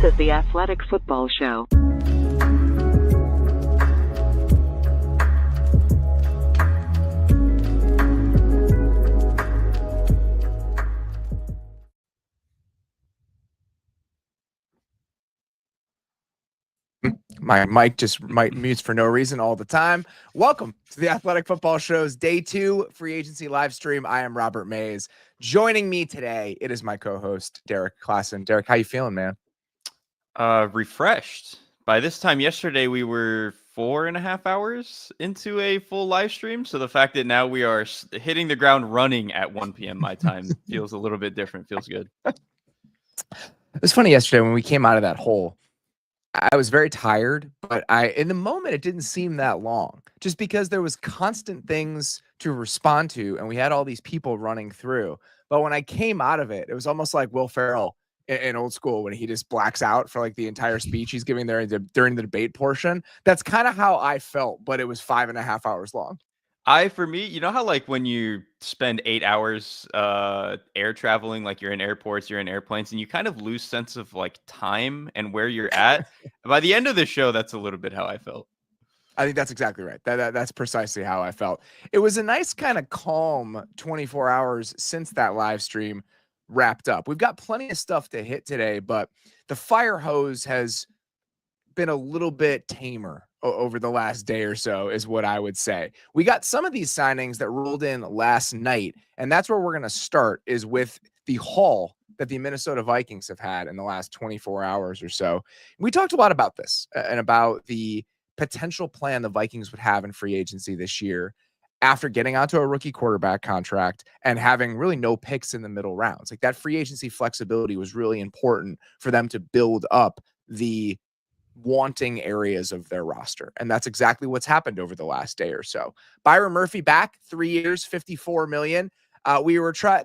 is the Athletic Football Show. My mic just mutes for no reason all the time. Welcome to the Athletic Football Show's Day 2 free agency live stream. I am Robert Mays. Joining me today, it is my co-host, Derrik Klassen. Derrik, how you feeling, man? Refreshed. By this time yesterday, we were 4.5 hours into a full live stream. So the fact that now we are hitting the ground running at 1 p.m. my time feels a little bit different. Feels good. It was funny yesterday when we came out of that hole. I was very tired, but in the moment, it didn't seem that long just because there was constant things to respond to and we had all these people running through. But when I came out of it, it was almost like Will Ferrell in Old School when he just blacks out for like the entire speech he's giving there during the debate portion. That's kind of how I felt, but it was 5.5 hours long. For me, you know how like when you spend 8 hours air traveling, like you're in airports, you're in airplanes, and you kind of lose sense of like time and where you're at. By the end of the show, that's a little bit how I felt. I think that's exactly right. That's precisely how I felt. It was a nice kind of calm 24 hours since that live stream wrapped up. We've got plenty of stuff to hit today, but the fire hose has been a little bit tamer over the last day or so is what I would say. We got some of these signings that rolled in last night, and that's where we're going to start is with the haul that the Minnesota Vikings have had in the last 24 hours or so. We talked a lot about this and about the potential plan the Vikings would have in free agency this year after getting onto a rookie quarterback contract and having really no picks in the middle rounds. Like that free agency flexibility was really important for them to build up the wanting areas of their roster. And that's exactly what's happened over the last day or so. Byron Murphy back 3 years, $54 million.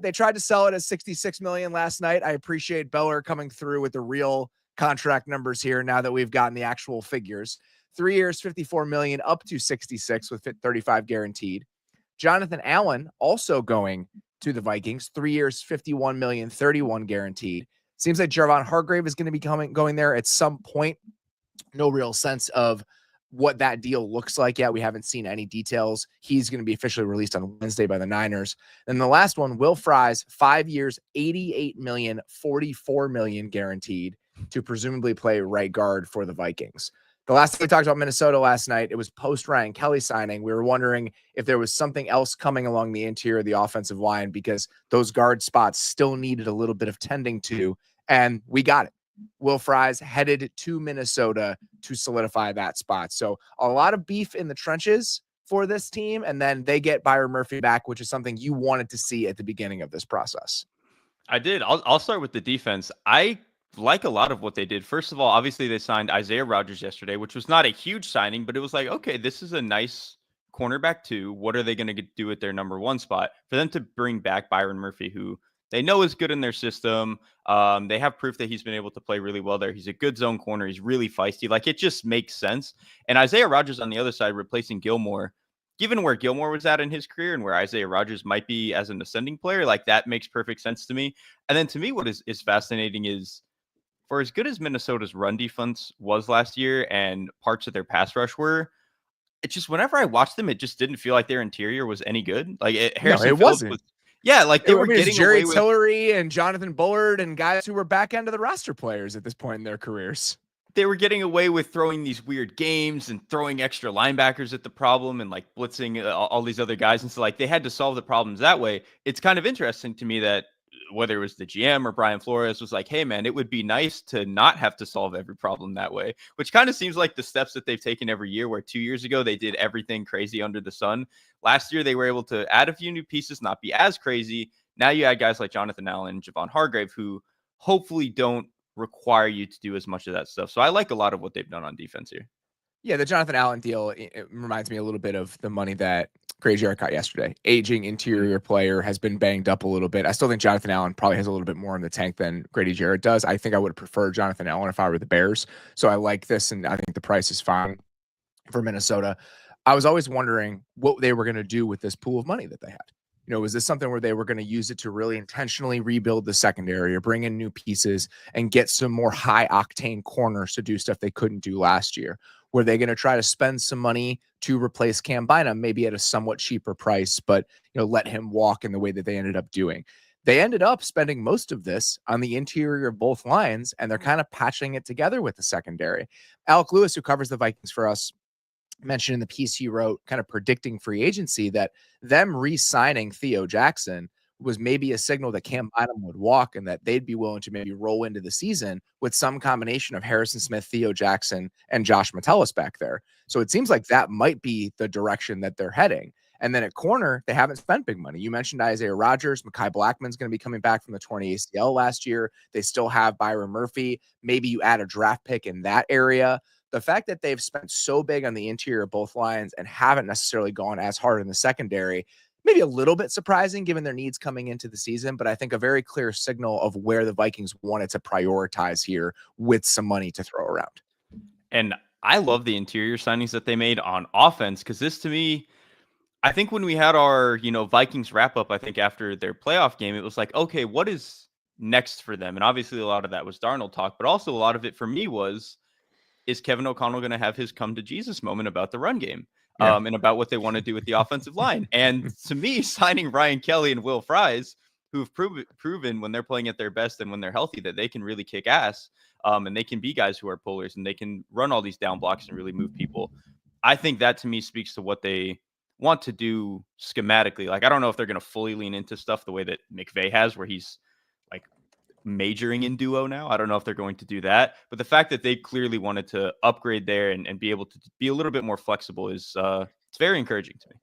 They tried to sell it as $66 million last night. I appreciate Beller coming through with the real contract numbers here now that we've gotten the actual figures. 3 years, $54 million up to 66 with 35 guaranteed. Jonathan Allen also going to the Vikings, 3 years, $51 million, 31 guaranteed. Seems like Javon Hargrave is going to be going there at some point. No real sense of what that deal looks like yet. We haven't seen any details. He's going to be officially released on Wednesday by the Niners. And the last one, Will Fries, 5 years, $88 million, $44 million guaranteed to presumably play right guard for the Vikings. The last time we talked about Minnesota last night, it was post Ryan Kelly signing. We were wondering if there was something else coming along the interior of the offensive line because those guard spots still needed a little bit of tending to, and we got it. Will Fries headed to Minnesota to solidify that spot. So a lot of beef in the trenches for this team. And then they get Byron Murphy back, which is something you wanted to see at the beginning of this process. I did. I'll start with the defense. I like a lot of what they did. First of all, obviously they signed Isaiah Rodgers yesterday, which was not a huge signing, but it was like, okay, this is a nice cornerback too. What are they going to do at their number one spot? For them to bring back Byron Murphy, who they know is good in their system. They have proof that he's been able to play really well there. He's a good zone corner. He's really feisty. Like, it just makes sense. And Isaiah Rodgers on the other side, replacing Gilmore, given where Gilmore was at in his career and where Isaiah Rodgers might be as an ascending player, like that makes perfect sense to me. And then to me, what is fascinating is for as good as Minnesota's run defense was last year and parts of their pass rush were, it just, whenever I watched them, it just didn't feel like their interior was any good. Like Harrison Phillips wasn't. Yeah, like they were getting Jerry away with Tillery and Jonathan Bullard and guys who were back end of the roster players at this point in their careers. They were getting away with throwing these weird games and throwing extra linebackers at the problem and like blitzing all these other guys. And so like they had to solve the problems that way. It's kind of interesting to me that whether it was the GM or Brian Flores was like, hey man, it would be nice to not have to solve every problem that way, which kind of seems like the steps that they've taken every year, where 2 years ago they did everything crazy under the sun. Last year, they were able to add a few new pieces, not be as crazy. Now you add guys like Jonathan Allen and Jevon Hargrave, who hopefully don't require you to do as much of that stuff. So I like a lot of what they've done on defense here. Yeah, the Jonathan Allen deal, it reminds me a little bit of the money that Grady Jarrett got yesterday. Aging interior player, has been banged up a little bit. I still think Jonathan Allen probably has a little bit more in the tank than Grady Jarrett does. I think I would prefer Jonathan Allen if I were the Bears. So I like this, and I think the price is fine for Minnesota. I was always wondering what they were going to do with this pool of money that they had. Was this something where they were going to use it to really intentionally rebuild the secondary or bring in new pieces and get some more high octane corners to do stuff they couldn't do last year? Were they going to try to spend some money to replace Cam Bynum, maybe at a somewhat cheaper price, but let him walk in the way that they ended up doing? They ended up spending most of this on the interior of both lines, and they're kind of patching it together with the secondary. Alec Lewis, who covers the Vikings for us, mentioned in the piece he wrote, kind of predicting free agency, that them re-signing Theo Jackson was maybe a signal that Cam Bynum would walk and that they'd be willing to maybe roll into the season with some combination of Harrison Smith, Theo Jackson, and Josh Metellus back there. So it seems like that might be the direction that they're heading. And then at corner, they haven't spent big money. You mentioned Isaiah Rodgers. Mekhi Blackman's going to be coming back from the torn ACL last year. They still have Byron Murphy. Maybe you add a draft pick in that area. The fact that they've spent so big on the interior of both lines and haven't necessarily gone as hard in the secondary, maybe a little bit surprising given their needs coming into the season, but I think a very clear signal of where the Vikings wanted to prioritize here with some money to throw around. And I love the interior signings that they made on offense, because this, to me, I think when we had our, Vikings wrap up, I think after their playoff game, it was like, okay, what is next for them? And obviously a lot of that was Darnold talk, but also a lot of it for me was, is Kevin O'Connell going to have his come to Jesus moment about the run game and about what they want to do with the offensive line? And to me, signing Ryan Kelly and Will Fries, who've proven when they're playing at their best and when they're healthy that they can really kick ass and they can be guys who are pullers and they can run all these down blocks and really move people. I think that to me speaks to what they want to do schematically. Like, I don't know if they're going to fully lean into stuff the way that McVay has, where he's like majoring in duo now. I don't know if they're going to do that, but the fact that they clearly wanted to upgrade there and be able to be a little bit more flexible is it's very encouraging to me.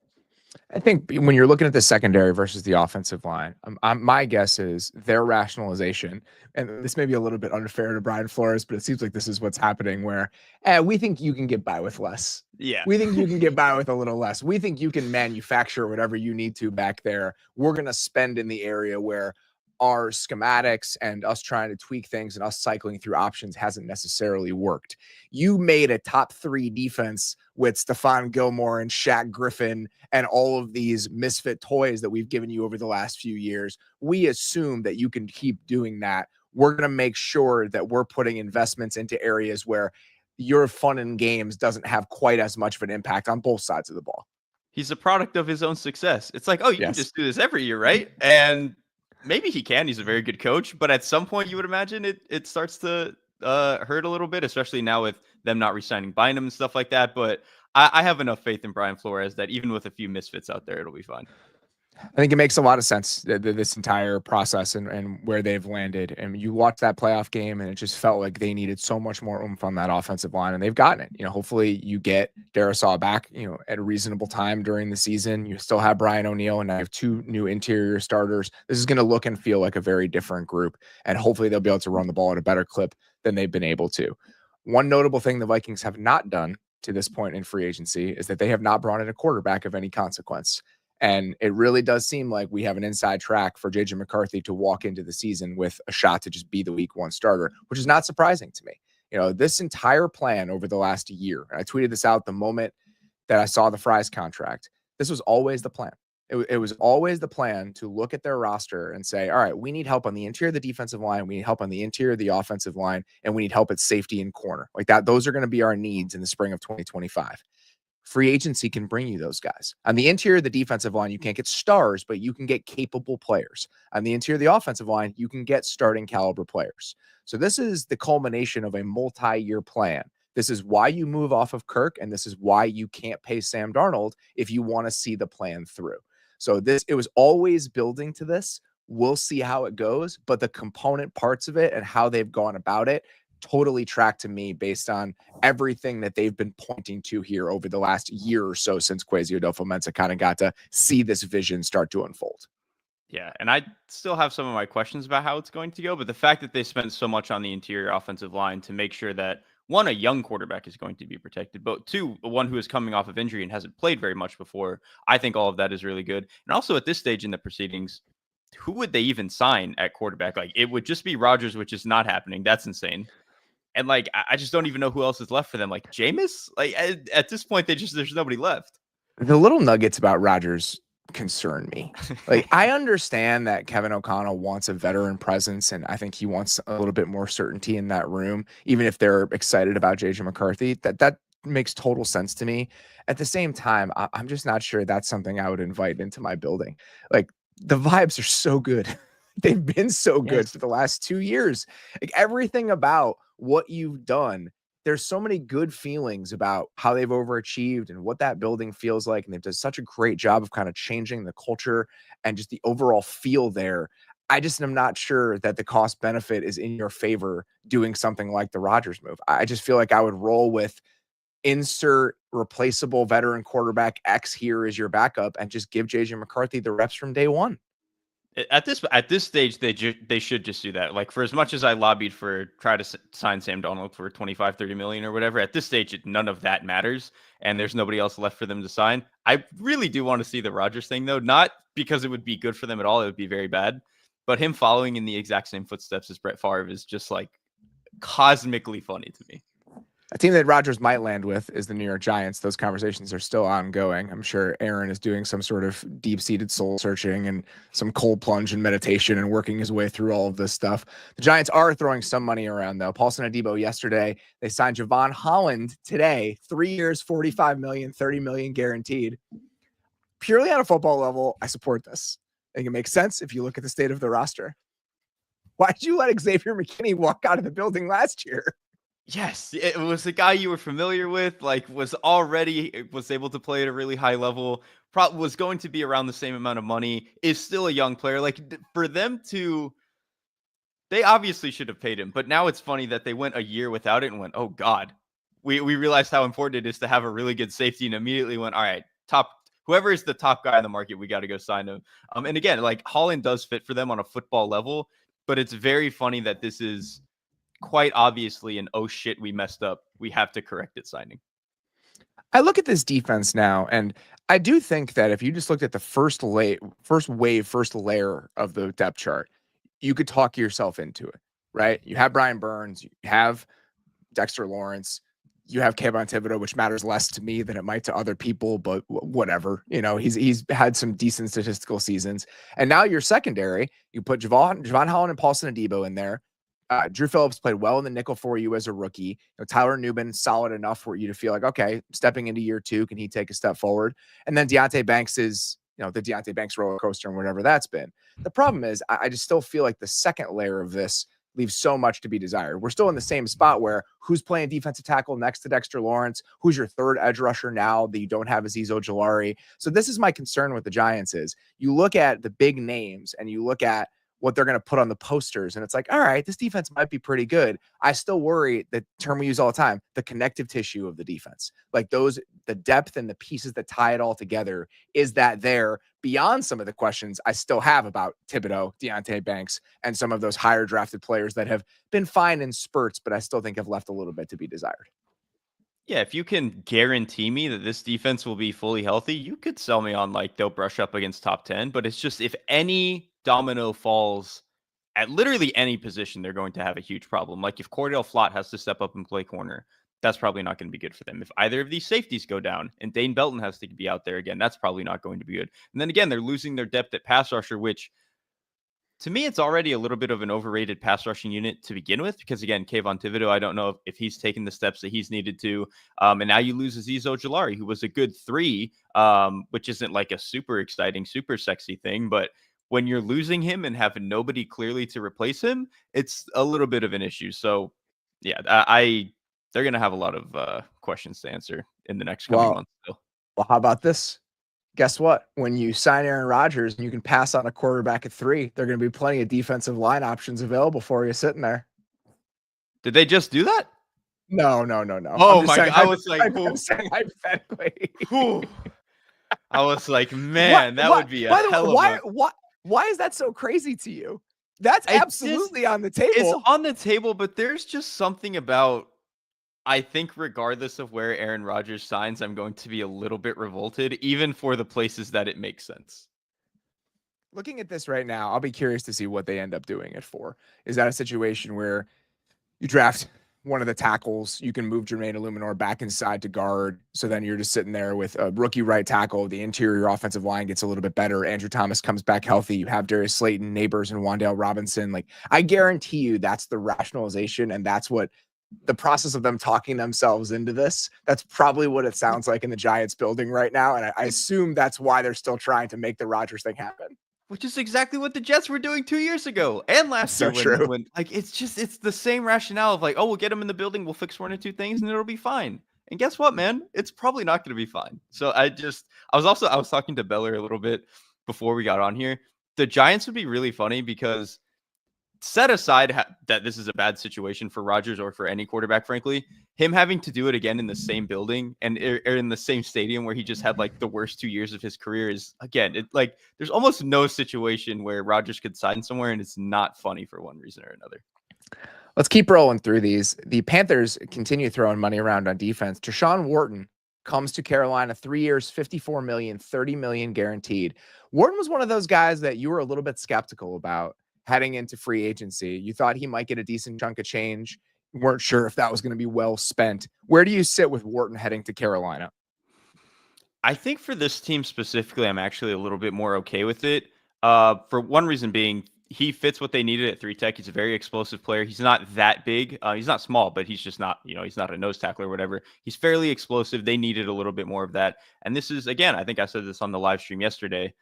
I think when you're looking at the secondary versus the offensive line, my guess is their rationalization, and this may be a little bit unfair to Brian Flores, but it seems like this is what's happening, where we think you can get by with less. Yeah. We think you can get by with a little less. We think you can manufacture whatever you need to back there. We're going to spend in the area where our schematics and us trying to tweak things and us cycling through options hasn't necessarily worked. You made a top 3 defense with Stephon Gilmore and Shaq Griffin and all of these misfit toys that we've given you over the last few years. We assume that you can keep doing that. We're going to make sure that we're putting investments into areas where your fun and games doesn't have quite as much of an impact on both sides of the ball. He's a product of his own success. It's like, oh, you can just do this every year, right? And maybe he can. He's a very good coach, but at some point you would imagine it starts to hurt a little bit, especially now with them not re-signing Bynum and stuff like that. But I have enough faith in Brian Flores that even with a few misfits out there, it'll be fine. I think it makes a lot of sense, this entire process and where they've landed. And you watch that playoff game and it just felt like they needed so much more oomph on that offensive line, and they've gotten it. Hopefully you get Darisaw back, at a reasonable time during the season. You still have Brian O'Neill, and I have 2 new interior starters. This is going to look and feel like a very different group, and hopefully they'll be able to run the ball at a better clip than they've been able to. One notable thing the Vikings have not done to this point in free agency is that they have not brought in a quarterback of any consequence. And it really does seem like we have an inside track for J.J. McCarthy to walk into the season with a shot to just be the week 1 starter, which is not surprising to me. This entire plan over the last year, and I tweeted this out the moment that I saw the Fries contract, this was always the plan. It was always the plan to look at their roster and say, all right, we need help on the interior of the defensive line. We need help on the interior of the offensive line, and we need help at safety and corner. Like that, those are going to be our needs in the spring of 2025. Free agency can bring you those guys. On the interior of the defensive line, you can't get stars, but you can get capable players. On the interior of the offensive line, you can get starting caliber players. So this is the culmination of a multi-year plan. This is why you move off of Kirk, and this is why you can't pay Sam Darnold if you want to see the plan through. So it was always building to this. We'll see how it goes, but the component parts of it and how they've gone about it totally track to me based on everything that they've been pointing to here over the last year or so since Kwesi Adolfo-Mensah kind of got to see this vision start to unfold. Yeah, and I still have some of my questions about how it's going to go, but the fact that they spent so much on the interior offensive line to make sure that, 1, a young quarterback is going to be protected, but 2, one who is coming off of injury and hasn't played very much before, I think all of that is really good. And also at this stage in the proceedings, who would they even sign at quarterback? Like, it would just be Rodgers, which is not happening. That's insane. And like, I just don't even know who else is left for them. Like Jameis, like at this point, there's nobody left. The little nuggets about Rodgers concern me. Like, I understand that Kevin O'Connell wants a veteran presence, and I think he wants a little bit more certainty in that room, even if they're excited about JJ McCarthy. That makes total sense to me. At the same time, I'm just not sure that's something I would invite into my building. Like, the vibes are so good. They've been so good for the last 2 years. Like, everything about what you've done, there's so many good feelings about how they've overachieved and what that building feels like. And they've done such a great job of kind of changing the culture and just the overall feel there. I just am not sure that the cost benefit is in your favor doing something like the Rodgers move. I just feel like I would roll with insert replaceable veteran quarterback X here as your backup and just give JJ McCarthy the reps from day one. At this stage, they should just do that. Like, for as much as I lobbied for try to sign Sam Darnold for 25-30 million or whatever, at this stage, none of that matters, and there's nobody else left for them to sign. I really do want to see the Rodgers thing, though, not because it would be good for them at all. It would be very bad, but him following in the exact same footsteps as Brett Favre is just like cosmically funny to me. A team that Rodgers might land with is the New York Giants. Those conversations are still ongoing. I'm sure Aaron is doing some sort of deep-seated soul searching and some cold plunge and meditation and working his way through all of this stuff. The Giants are throwing some money around, though. Paulson Adebo yesterday. They signed Jevon Holland today. 3 years, $45 million, $30 million guaranteed. Purely on a football level, I support this. I think it makes sense if you look at the state of the roster. Why did you let Xavier McKinney walk out of the building last year? Yes, it was a guy you were familiar with, like was able to play at a really high level, probably was going to be around the same amount of money, is still a young player. Like, for them to, they obviously should have paid him, but now it's funny that they went a year without it and went, oh God, we realized how important it is to have a really good safety, and immediately went, all right, whoever is the top guy in the market, we got to go sign him. And again, like, Holland does fit for them on a football level, but it's very funny that this is quite obviously an oh shit, we messed up, we have to correct it signing. I look at this defense now, and I do think that if you just looked at the first layer of the depth chart, you could talk yourself into it, right? You have Brian Burns, you have Dexter Lawrence, you have Kayvon Thibodeau, which matters less to me than it might to other people, but whatever. You know, he's had some decent statistical seasons. And now your secondary, you put Jevon Holland and Paulson Adebo in there. Drew Phillips played well in the nickel for you as a rookie. You know, Tyler Newman, solid enough for you to feel like, okay, stepping into year 2, can he take a step forward? And then Deonte Banks is, you know, the Deonte Banks roller coaster and whatever that's been. The problem is I just still feel like the second layer of this leaves so much to be desired. We're still in the same spot where who's playing defensive tackle next to Dexter Lawrence? Who's your third edge rusher now that you don't have Azeez Ojulari? So this is my concern with the Giants is you look at the big names and you look at what they're going to put on the posters. And it's like, all right, this defense might be pretty good. I still worry, the term we use all the time, the connective tissue of the defense, like the depth and the pieces that tie it all together. Is that there beyond some of the questions I still have about Thibodeau, Deonte Banks, and some of those higher drafted players that have been fine in spurts, but I still think have left a little bit to be desired. Yeah, if you can guarantee me that this defense will be fully healthy, you could sell me on like they'll brush up against top 10, but it's just if any domino falls at literally any position, they're going to have a huge problem. Like if Cordell Flott has to step up and play corner, that's probably not going to be good for them. If either of these safeties go down and Dane Belton has to be out there again, that's probably not going to be good. And then again, they're losing their depth at pass rusher, which to me, it's already a little bit of an overrated pass rushing unit to begin with, because again, Kayvon Thibodeau, I don't know if he's taken the steps that he's needed to. And now you lose Azeez Ojulari, who was a good 3, which isn't like a super exciting, super sexy thing. But when you're losing him and having nobody clearly to replace him, it's a little bit of an issue. So yeah, they're going to have a lot of questions to answer in the next coming months. Still. Well, how about this? Guess what? When you sign Aaron Rodgers and you can pass on a quarterback at 3, there are going to be plenty of defensive line options available for you sitting there. Did they just do that? No. Oh my God. I was like, I'm saying hypothetically. I was like, man, that would be a hell of a... Why is that so crazy to you? That's absolutely on the table. It's on the table, but there's just something about, I think regardless of where Aaron Rodgers signs, I'm going to be a little bit revolted, even for the places that it makes sense. Looking at this right now, I'll be curious to see what they end up doing it for. Is that a situation where you draft one of the tackles. You can move Jermaine Illuminor back inside to guard. So then you're just sitting there with a rookie right tackle. The interior offensive line gets a little bit better. Andrew Thomas comes back healthy. You have Darius Slayton, Neighbors, and Wan'Dale Robinson. Like, I guarantee you that's the rationalization, and that's what the process of them talking themselves into this. That's probably what it sounds like in the Giants building right now. And I assume that's why they're still trying to make the Rodgers thing happen. Which is exactly what the Jets were doing 2 years ago and last So year. true. When like it's the same rationale of like, oh, we'll get him in the building, we'll fix one or two things, and it'll be fine. And guess what, man? It's probably not going to be fine. So I was talking to Beller a little bit before we got on here. The Giants would be really funny because set aside that this is a bad situation for Rodgers or for any quarterback, frankly, him having to do it again in the same building and or in the same stadium where he just had like the worst 2 years of his career is, again, it like there's almost no situation where Rodgers could sign somewhere and it's not funny for one reason or another. Let's keep rolling through these. The Panthers continue throwing money around on defense. Tershawn Wharton comes to Carolina, 3 years, $54 million, $30 million guaranteed. Wharton was one of those guys that you were a little bit skeptical about heading into free agency. You thought he might get a decent chunk of change. You weren't sure if that was going to be well spent. Where do you sit with Wharton heading to Carolina? I think for this team specifically, I'm actually a little bit more okay with it. For one reason being, he fits what they needed at 3-tech. He's a very explosive player. He's not that big. He's not small, but he's just not, he's not a nose tackle or whatever. He's fairly explosive. They needed a little bit more of that. And this is, again, I think I said this on the live stream yesterday.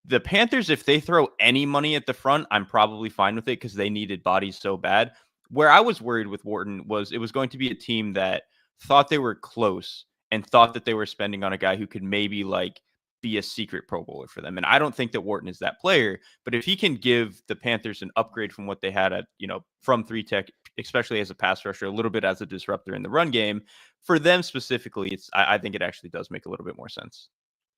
The Panthers, if they throw any money at the front, I'm probably fine with it because they needed bodies so bad. Where I was worried with Wharton was it was going to be a team that thought they were close and thought that they were spending on a guy who could maybe like be a secret Pro Bowler for them. And I don't think that Wharton is that player, but if he can give the Panthers an upgrade from what they had at, from 3-tech, especially as a pass rusher, a little bit as a disruptor in the run game, for them specifically, I think it actually does make a little bit more sense.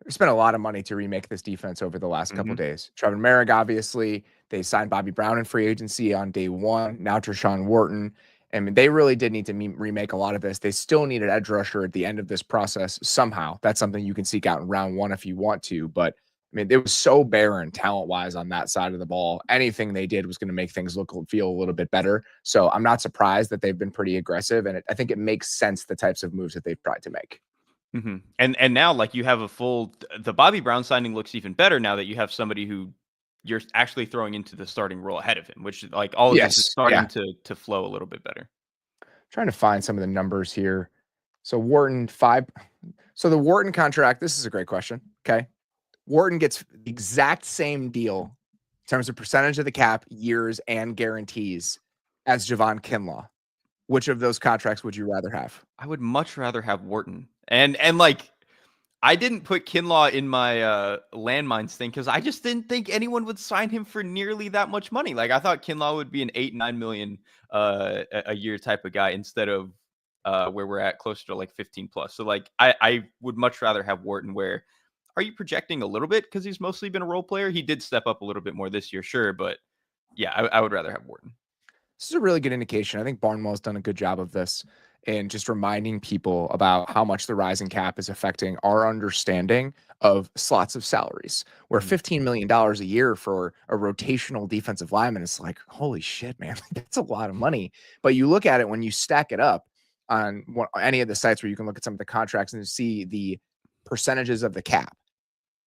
They spent a lot of money to remake this defense over the last couple days. Trevor Merrick, obviously, they signed Bobby Brown in free agency on day one. Now Tershawn Wharton. I mean, they really did need to remake a lot of this. They still need an edge rusher at the end of this process somehow. That's something you can seek out in round one if you want to. But I mean, it was so barren talent-wise on that side of the ball. Anything they did was going to make things feel a little bit better. So I'm not surprised that they've been pretty aggressive, and I think it makes sense the types of moves that they've tried to make. Mm-hmm. And now, like, you have the Bobby Brown signing looks even better now that you have somebody who you're actually throwing into the starting role ahead of him, which like all of this is starting to flow a little bit better. Trying to find some of the numbers here. So Wharton So the Wharton contract, this is a great question. Okay. Wharton gets the exact same deal in terms of percentage of the cap, years, and guarantees as Jevon Kinlaw. Which of those contracts would you rather have? I would much rather have Wharton. And like, I didn't put Kinlaw in my landmines thing because I just didn't think anyone would sign him for nearly that much money. Like, I thought Kinlaw would be an 8-9 million a year type of guy instead of where we're at closer to like 15 plus. So like, I would much rather have Wharton. Where are you projecting a little bit because he's mostly been a role player? He did step up a little bit more this year, sure, but yeah, I would rather have Wharton. This is a really good indication. I think Barnwell's done a good job of this and just reminding people about how much the rising cap is affecting our understanding of slots of salaries, where $15 million a year for a rotational defensive lineman is like, holy shit, man, that's a lot of money. But you look at it when you stack it up on any of the sites where you can look at some of the contracts and see the percentages of the cap.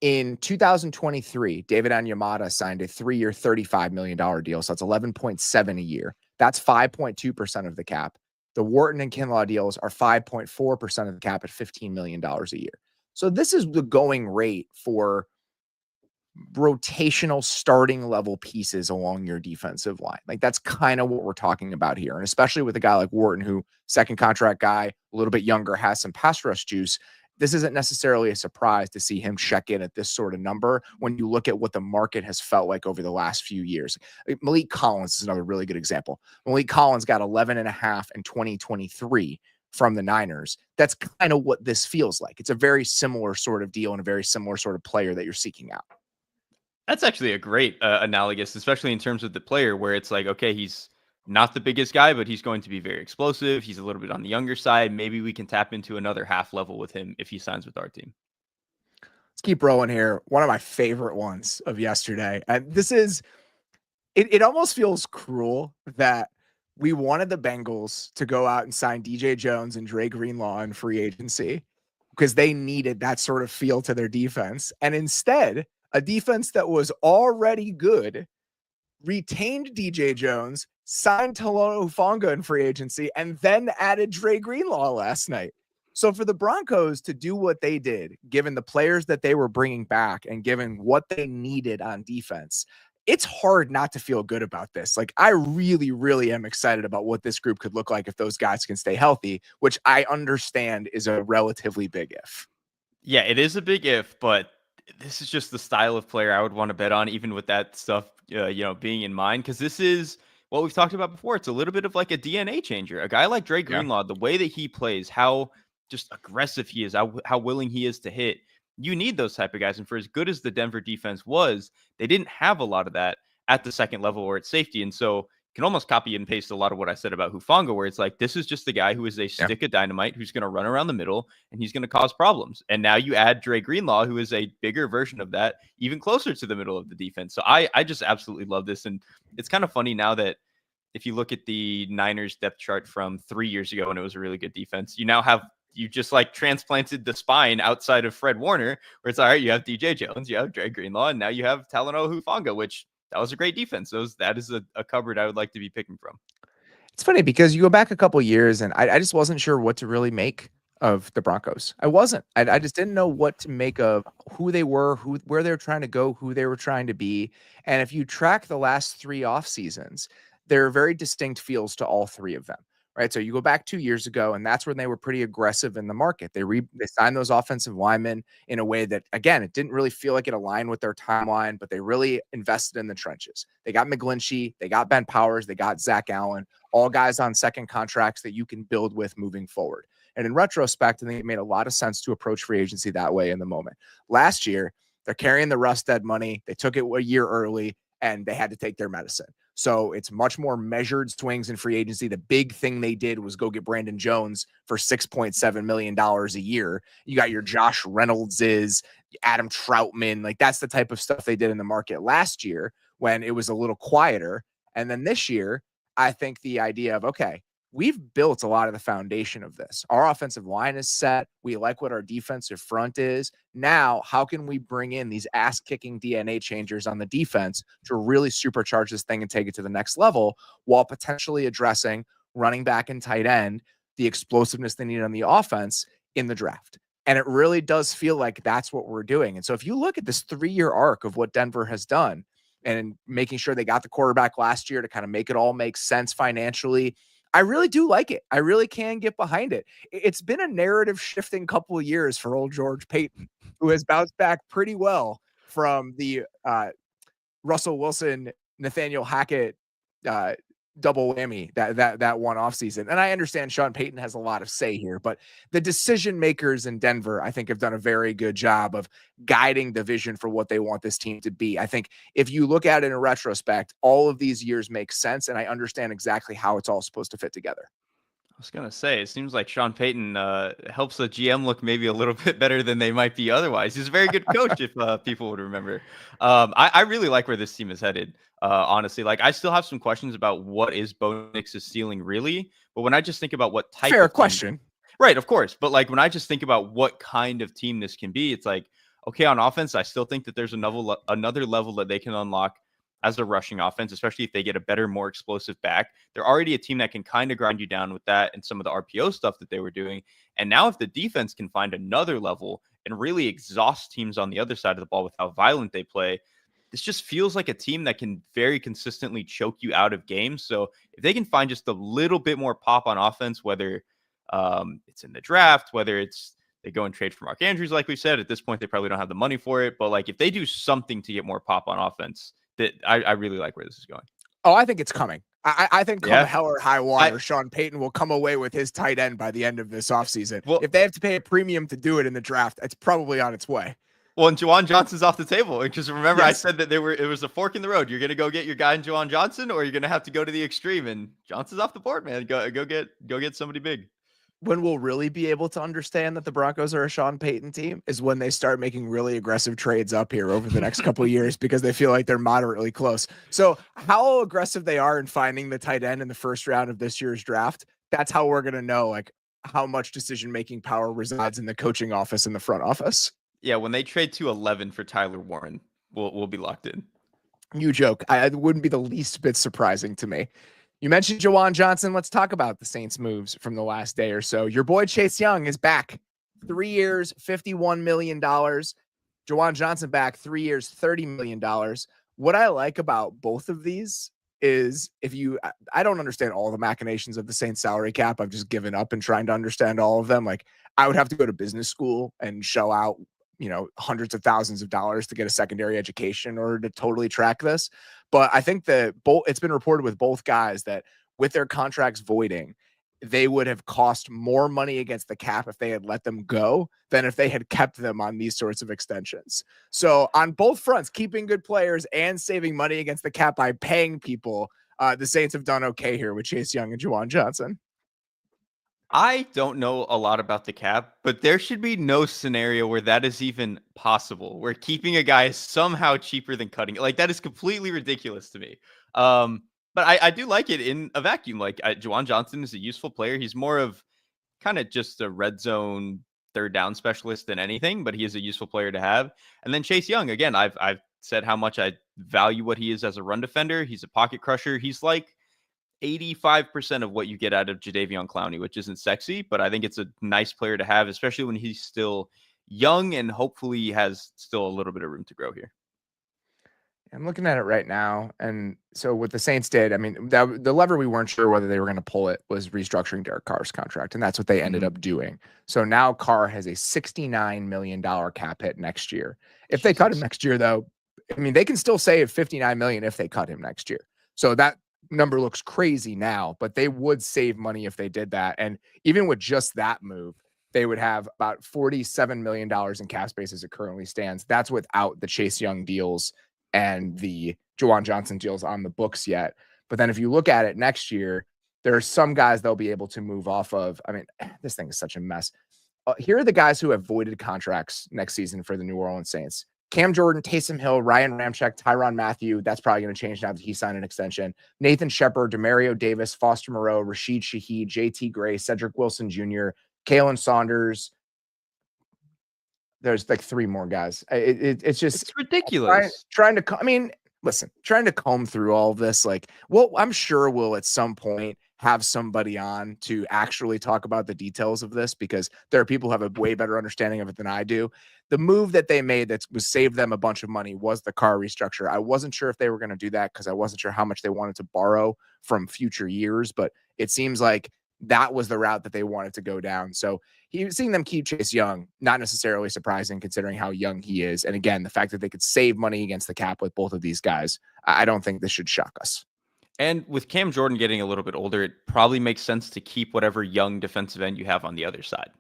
In 2023, David Onyemata signed a 3-year, $35 million deal. So that's 11.7 a year. That's 5.2% of the cap. The Wharton and Kinlaw deals are 5.4% of the cap at $15 million a year. So this is the going rate for rotational starting level pieces along your defensive line. Like, that's kind of what we're talking about here. And especially with a guy like Wharton, who second contract guy, a little bit younger, has some pass rush juice. This isn't necessarily a surprise to see him check in at this sort of number when you look at what the market has felt like over the last few years. Malik Collins is another really good example. Malik Collins got 11.5 in 2023 from the Niners. That's kind of what this feels like. It's a very similar sort of deal and a very similar sort of player that you're seeking out. That's actually a great analogous, especially in terms of the player, where it's like, okay, he's not the biggest guy, but he's going to be very explosive. He's a little bit on the younger side. Maybe we can tap into another half level with him if he signs with our team. Let's keep rolling here. One of my favorite ones of yesterday. And this is, it almost feels cruel that we wanted the Bengals to go out and sign DJ Jones and Dre Greenlaw in free agency because they needed that sort of feel to their defense. And instead, a defense that was already good retained DJ Jones, signed Talanoa Hufanga in free agency, and then added Dre Greenlaw last night. So for the Broncos to do what they did, given the players that they were bringing back and given what they needed on defense, it's hard not to feel good about this. Like, I really, really am excited about what this group could look like if those guys can stay healthy, which I understand is a relatively big if. Yeah, it is a big if, but this is just the style of player I would want to bet on, even with that stuff, being in mind, because this is what we've talked about before. It's a little bit of like a DNA changer. A guy like Dre Greenlaw, the way that he plays, how just aggressive he is, how willing he is to hit. You need those type of guys. And for as good as the Denver defense was, they didn't have a lot of that at the second level or at safety. And so you can almost copy and paste a lot of what I said about Hufanga, where it's like, this is just the guy who is a stick of dynamite, who's going to run around the middle and he's going to cause problems. And now you add Dre Greenlaw, who is a bigger version of that, even closer to the middle of the defense. So I just absolutely love this. And it's kind of funny now that if you look at the Niners depth chart from 3 years ago, when it was a really good defense, you just like transplanted the spine outside of Fred Warner, where it's all right, you have DJ Jones, you have Dre Greenlaw, and now you have Talanoa Hufanga, which that was a great defense. That is a cupboard I would like to be picking from. It's funny because you go back a couple years and I just wasn't sure what to really make of the Broncos. I wasn't. I just didn't know what to make of who they were, where they were trying to go, who they were trying to be. And if you track the last 3 off seasons, there are very distinct feels to all 3 of them. Right. So you go back 2 years ago, and that's when they were pretty aggressive in the market. They signed those offensive linemen in a way that, again, it didn't really feel like it aligned with their timeline, but they really invested in the trenches. They got McGlinchey, they got Ben Powers, they got Zach Allen, all guys on second contracts that you can build with moving forward. And in retrospect, I think it made a lot of sense to approach free agency that way in the moment. Last year, they're carrying the Rustad money. They took it a year early, and they had to take their medicine. So it's much more measured swings in free agency. The big thing they did was go get Brandon Jones for $6.7 million a year. You got your Josh Reynoldses, Adam Troutman. Like, that's the type of stuff they did in the market last year when it was a little quieter. And then this year, I think the idea of, okay, we've built a lot of the foundation of this. Our offensive line is set. We like what our defensive front is. Now, how can we bring in these ass-kicking DNA changers on the defense to really supercharge this thing and take it to the next level while potentially addressing running back and tight end, the explosiveness they need on the offense in the draft? And it really does feel like that's what we're doing. And so if you look at this 3-year arc of what Denver has done and making sure they got the quarterback last year to kind of make it all make sense financially, I really do like it. I really can get behind it. It's been a narrative shifting couple of years for old George Paton, who has bounced back pretty well from the Russell Wilson, Nathaniel Hackett double whammy that one off season. And I understand Sean Payton has a lot of say here, but the decision makers in Denver, I think, have done a very good job of guiding the vision for what they want this team to be. I think if you look at it in retrospect, all of these years make sense, and I understand exactly how it's all supposed to fit together. I was going to say, it seems like Sean Payton helps the GM look maybe a little bit better than they might be otherwise. He's a very good coach, if people would remember. I really like where this team is headed, honestly. Like, I still have some questions about what is Bo Nix's ceiling really, but when I just think about what type Fair of question. Right, of course. But like when I just think about what kind of team this can be, it's like, okay, on offense, I still think that there's another level that they can unlock as a rushing offense, especially if they get a better, more explosive back. They're already a team that can kind of grind you down with that and some of the RPO stuff that they were doing. And now if the defense can find another level and really exhaust teams on the other side of the ball with how violent they play, this just feels like a team that can very consistently choke you out of games. So if they can find just a little bit more pop on offense, whether it's in the draft, whether it's they go and trade for Mark Andrews, like we said, at this point, they probably don't have the money for it. But like if they do something to get more pop on offense, that I really like where this is going. Oh, I think it's coming. I think come hell or high water, Sean Payton will come away with his tight end by the end of this offseason. Well, if they have to pay a premium to do it in the draft, it's probably on its way. Well, and Juwan Johnson's off the table. Because remember, I said that it was a fork in the road. You're going to go get your guy in Juwan Johnson, or you're going to have to go to the extreme. And Johnson's off the board, man. Go get somebody big. when we'll really be able to understand that the Broncos are a Sean Payton team is when they start making really aggressive trades up here over the next couple of years because they feel like they're moderately close. So how aggressive they are in finding the tight end in the first round of this year's draft, that's how we're going to know like how much decision-making power resides in the coaching office and the front office. Yeah, when they trade to 11 for Tyler Warren, we'll be locked in. You joke. It wouldn't be the least bit surprising to me. You mentioned Juwan Johnson. Let's talk about the Saints moves from the last day or so. Your boy Chase Young is back. 3 years, $51 million. Juwan Johnson back 3 years, $30 million. What I like about both of these is I don't understand all the machinations of the Saints salary cap. I've just given up and trying to understand all of them. Like I would have to go to business school and shell out, hundreds of thousands of dollars to get a secondary education in order to totally track this. But I think that it's been reported with both guys that with their contracts voiding, they would have cost more money against the cap if they had let them go than if they had kept them on these sorts of extensions. So on both fronts, keeping good players and saving money against the cap by paying people, the Saints have done okay here with Chase Young and Juwan Johnson. I don't know a lot about the cap, but there should be no scenario where that is even possible, where keeping a guy is somehow cheaper than cutting it. Like, that is completely ridiculous to me. But I do like it in a vacuum. Like, Juwan Johnson is a useful player. He's more of kind of just a red zone third down specialist than anything, but he is a useful player to have. And then Chase Young, again, I've said how much I value what he is as a run defender. He's a pocket crusher. He's like 85% of what you get out of Jadeveon Clowney, which isn't sexy, but I think it's a nice player to have, especially when he's still young and hopefully has still a little bit of room to grow here. I'm looking at it right now. And so what the Saints did, I mean, the lever we weren't sure whether they were going to pull it was restructuring Derek Carr's contract. And that's what they ended up doing. So now Carr has a $69 million cap hit next year. If they cut him next year, though, I mean, they can still save $59 million if they cut him next year. So that number looks crazy now, but they would save money if they did that. And even with just that move, they would have about $47 million in cap space as it currently stands. That's without the Chase Young deals and the Juwan Johnson deals on the books yet. But then if you look at it next year, there are some guys they'll be able to move off of. I mean, this thing is such a mess. Here are the guys who have voided contracts next season for the New Orleans Saints. Cam Jordan, Taysom Hill, Ryan Ramczyk, Tyrann Mathieu. That's probably going to change now that he signed an extension. Nathan Shepard, Demario Davis, Foster Moreau, Rashid Shaheed, JT Gray, Cedric Wilson Jr., Kalen Saunders. There's like three more guys. It's ridiculous. Trying to comb through all of this. Like, well, I'm sure we'll at some point have somebody on to actually talk about the details of this because there are people who have a way better understanding of it than I do. The move that they made that was saved them a bunch of money was the Carr restructure. I wasn't sure if they were going to do that because I wasn't sure how much they wanted to borrow from future years, but it seems like that was the route that they wanted to go down. So seeing them keep Chase Young, not necessarily surprising considering how young he is. And again, the fact that they could save money against the cap with both of these guys, I don't think this should shock us. And with Cam Jordan getting a little bit older, it probably makes sense to keep whatever young defensive end you have on the other side.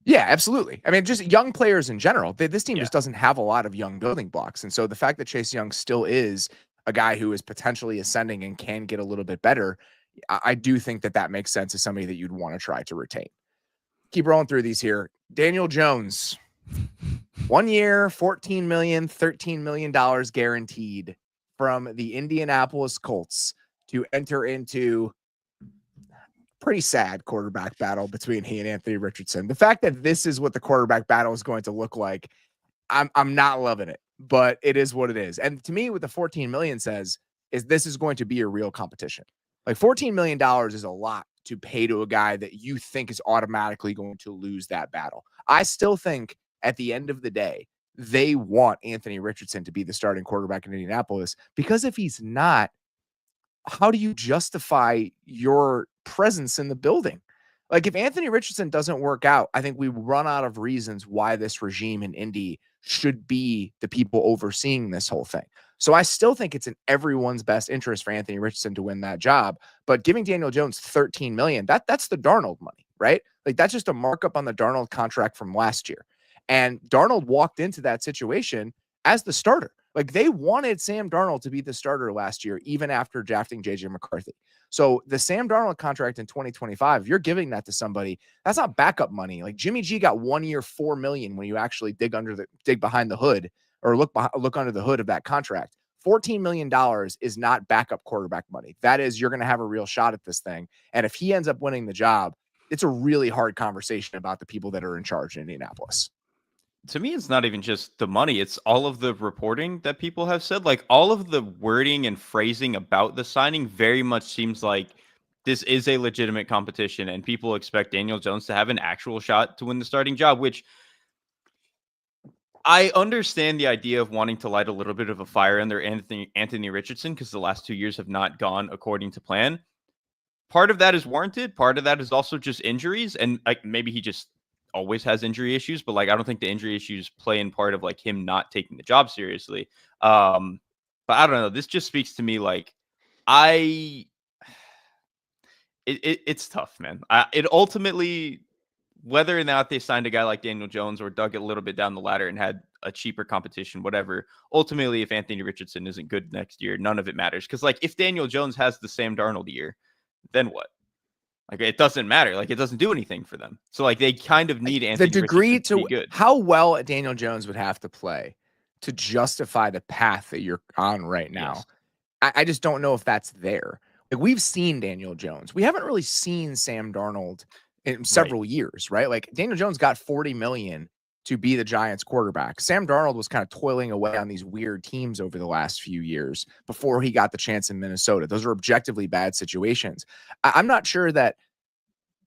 Yeah, absolutely. I mean, just young players in general. This team just doesn't have a lot of young building blocks. And so the fact that Chase Young still is a guy who is potentially ascending and can get a little bit better, I do think that makes sense as somebody that you'd want to try to retain. Keep rolling through these here. Daniel Jones, 1 year, $14 million, $13 million guaranteed from the Indianapolis Colts to enter into pretty sad quarterback battle between he and Anthony Richardson. The fact that this is what the quarterback battle is going to look like, I'm not loving it, but it is what it is. And to me, what the $14 million says is this is going to be a real competition. Like $14 million is a lot to pay to a guy that you think is automatically going to lose that battle. I still think at the end of the day, they want Anthony Richardson to be the starting quarterback in Indianapolis because if he's not, how do you justify your presence in the building? Like if Anthony Richardson doesn't work out, I think we run out of reasons why this regime in Indy should be the people overseeing this whole thing. So I still think it's in everyone's best interest for Anthony Richardson to win that job, but giving Daniel Jones $13 million, that's the Darnold money, right? Like that's just a markup on the Darnold contract from last year. And Darnold walked into that situation as the starter. Like they wanted Sam Darnold to be the starter last year, even after drafting JJ McCarthy. So the Sam Darnold contract in 2025, if you're giving that to somebody, that's not backup money. Like Jimmy G got 1 year, $4 million when you actually dig behind the hood or look under the hood of that contract. $14 million is not backup quarterback money. That is, you're going to have a real shot at this thing. And if he ends up winning the job, it's a really hard conversation about the people that are in charge in Indianapolis. To me, it's not even just the money. It's all of the reporting that people have said. Like all of the wording and phrasing about the signing very much seems like this is a legitimate competition and people expect Daniel Jones to have an actual shot to win the starting job, which I understand the idea of wanting to light a little bit of a fire under Anthony Richardson because the last 2 years have not gone according to plan. Part of that is warranted. Part of that is also just injuries. And like maybe he just always has injury issues, but like I don't think the injury issues play in part of like him not taking the job seriously. But I don't know. This just speaks to me like it's tough, man. It ultimately, whether or not they signed a guy like Daniel Jones or dug it a little bit down the ladder and had a cheaper competition, whatever, ultimately, if Anthony Richardson isn't good next year, none of it matters. Because like if Daniel Jones has the Sam Darnold year, then what? Like it doesn't matter. Like it doesn't do anything for them. So like they kind of need Anthony the degree Richardson to be good. How well Daniel Jones would have to play to justify the path that you're on right now. Yes. I just don't know if that's there. Like we've seen Daniel Jones. We haven't really seen Sam Darnold in several years, right? Like Daniel Jones got $40 million to be the Giants quarterback. Sam Darnold was kind of toiling away on these weird teams over the last few years before he got the chance in Minnesota. Those are objectively bad situations. I'm not sure that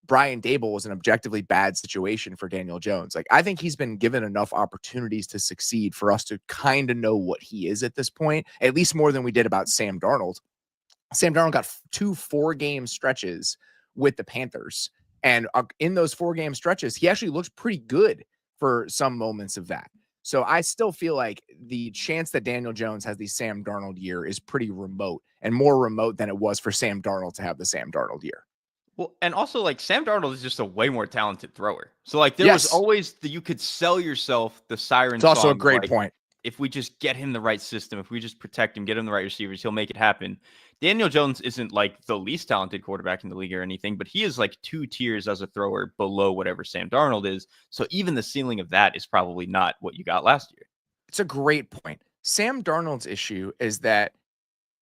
Brian Daboll was an objectively bad situation for Daniel Jones. Like I think he's been given enough opportunities to succeed for us to kind of know what he is at this point, at least more than we did about Sam Darnold. Sam Darnold got 2 4-game stretches with the Panthers. And in those 4-game stretches, he actually looked pretty good for some moments of that. So I still feel like the chance that Daniel Jones has the Sam Darnold year is pretty remote and more remote than it was for Sam Darnold to have the Sam Darnold year. Well, and also like Sam Darnold is just a way more talented thrower. So like there was always you could sell yourself the siren It's also song, a great like, point. If we just get him the right system, if we just protect him, get him the right receivers, he'll make it happen. Daniel Jones isn't like the least talented quarterback in the league or anything, but he is like 2 tiers as a thrower below whatever Sam Darnold is. So even the ceiling of that is probably not what you got last year. It's a great point. Sam Darnold's issue is that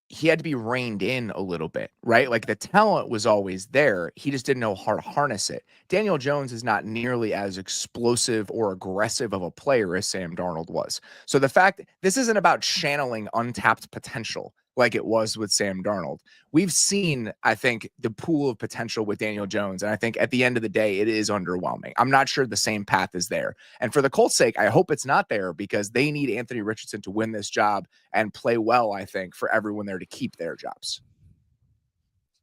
he had to be reined in a little bit, right? Like the talent was always there. He just didn't know how to harness it. Daniel Jones is not nearly as explosive or aggressive of a player as Sam Darnold was. So the fact this isn't about channeling untapped potential like it was with Sam Darnold. We've seen, I think, the pool of potential with Daniel Jones. And I think at the end of the day, it is underwhelming. I'm not sure the same path is there. And for the Colts' sake, I hope it's not there because they need Anthony Richardson to win this job and play well, I think, for everyone there to keep their jobs.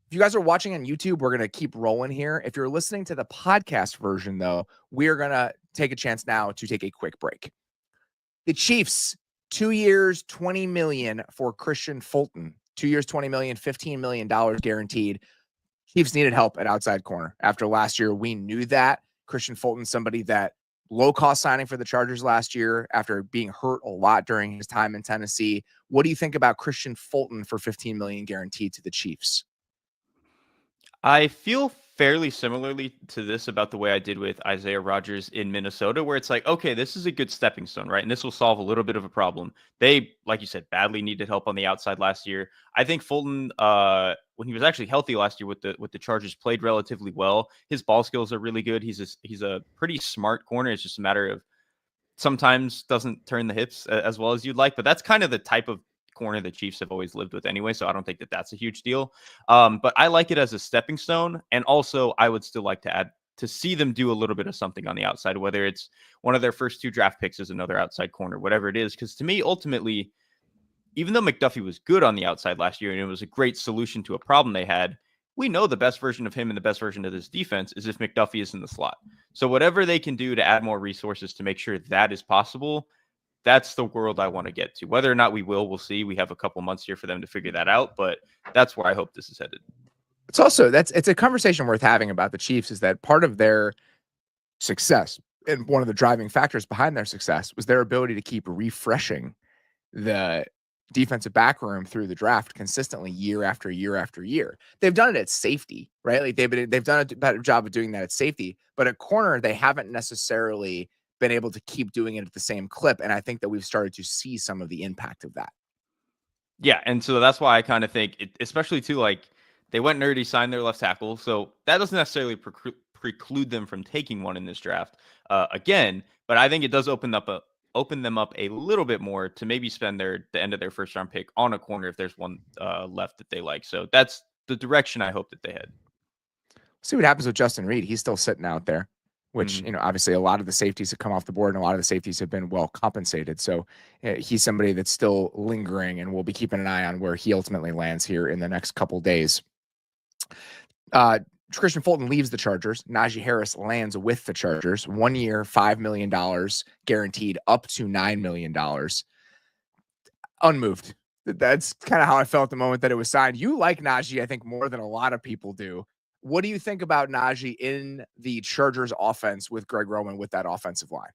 If you guys are watching on YouTube, we're going to keep rolling here. If you're listening to the podcast version, though, we're going to take a chance now to take a quick break. The Chiefs, 2 years, $20 million for Kristian Fulton. 2 years, $20 million, $15 million guaranteed. Chiefs needed help at outside corner. After last year, we knew that. Kristian Fulton, somebody that low-cost signing for the Chargers last year after being hurt a lot during his time in Tennessee. What do you think about Kristian Fulton for $15 million guaranteed to the Chiefs? I feel fairly similarly to this about the way I did with Isaiah Rodgers in Minnesota, where it's like, okay, this is a good stepping stone, right? And this will solve a little bit of a problem. They, like you said, badly needed help on the outside last year. I think Fulton, when he was actually healthy last year with the Chargers, played relatively well. His ball skills are really good. He's a pretty smart corner. It's just a matter of sometimes doesn't turn the hips as well as you'd like, but that's kind of the type of corner the Chiefs have always lived with anyway, so I don't think that that's a huge deal. But I like it as a stepping stone, and also I would still like to add to see them do a little bit of something on the outside, whether it's one of their first 2 draft picks as another outside corner, whatever it is. Because to me, ultimately, even though McDuffie was good on the outside last year and it was a great solution to a problem they had, we know the best version of him and the best version of this defense is if McDuffie is in the slot. So whatever they can do to add more resources to make sure that is possible, that's the world I want to get to. Whether or not we will, we'll see. We have a couple months here for them to figure that out, but that's where I hope this is headed. It's also, it's a conversation worth having about the Chiefs is that part of their success and one of the driving factors behind their success was their ability to keep refreshing the defensive back room through the draft consistently year after year after year. They've done it at safety, right? Like they've done a better job of doing that at safety, but at corner, they haven't necessarily been able to keep doing it at the same clip. And I think that we've started to see some of the impact of that. Yeah, and so that's why I kind of think, especially too, like they went nerdy, signed their left tackle, so that doesn't necessarily preclude them from taking one in this draft again. But I think it does open them up a little bit more to maybe spend the end of their first round pick on a corner if there's one left that they like. So that's the direction I hope that they head. See what happens with Justin Reed. He's still sitting out there, which, obviously a lot of the safeties have come off the board and a lot of the safeties have been well compensated. So he's somebody that's still lingering, and we'll be keeping an eye on where he ultimately lands here in the next couple days. Kristian Fulton leaves the Chargers. Najee Harris lands with the Chargers. 1 year, $5 million guaranteed, up to $9 million. Unmoved. That's kind of how I felt at the moment that it was signed. You like Najee, I think, more than a lot of people do. What do you think about Najee in the Chargers offense with Greg Roman with that offensive line?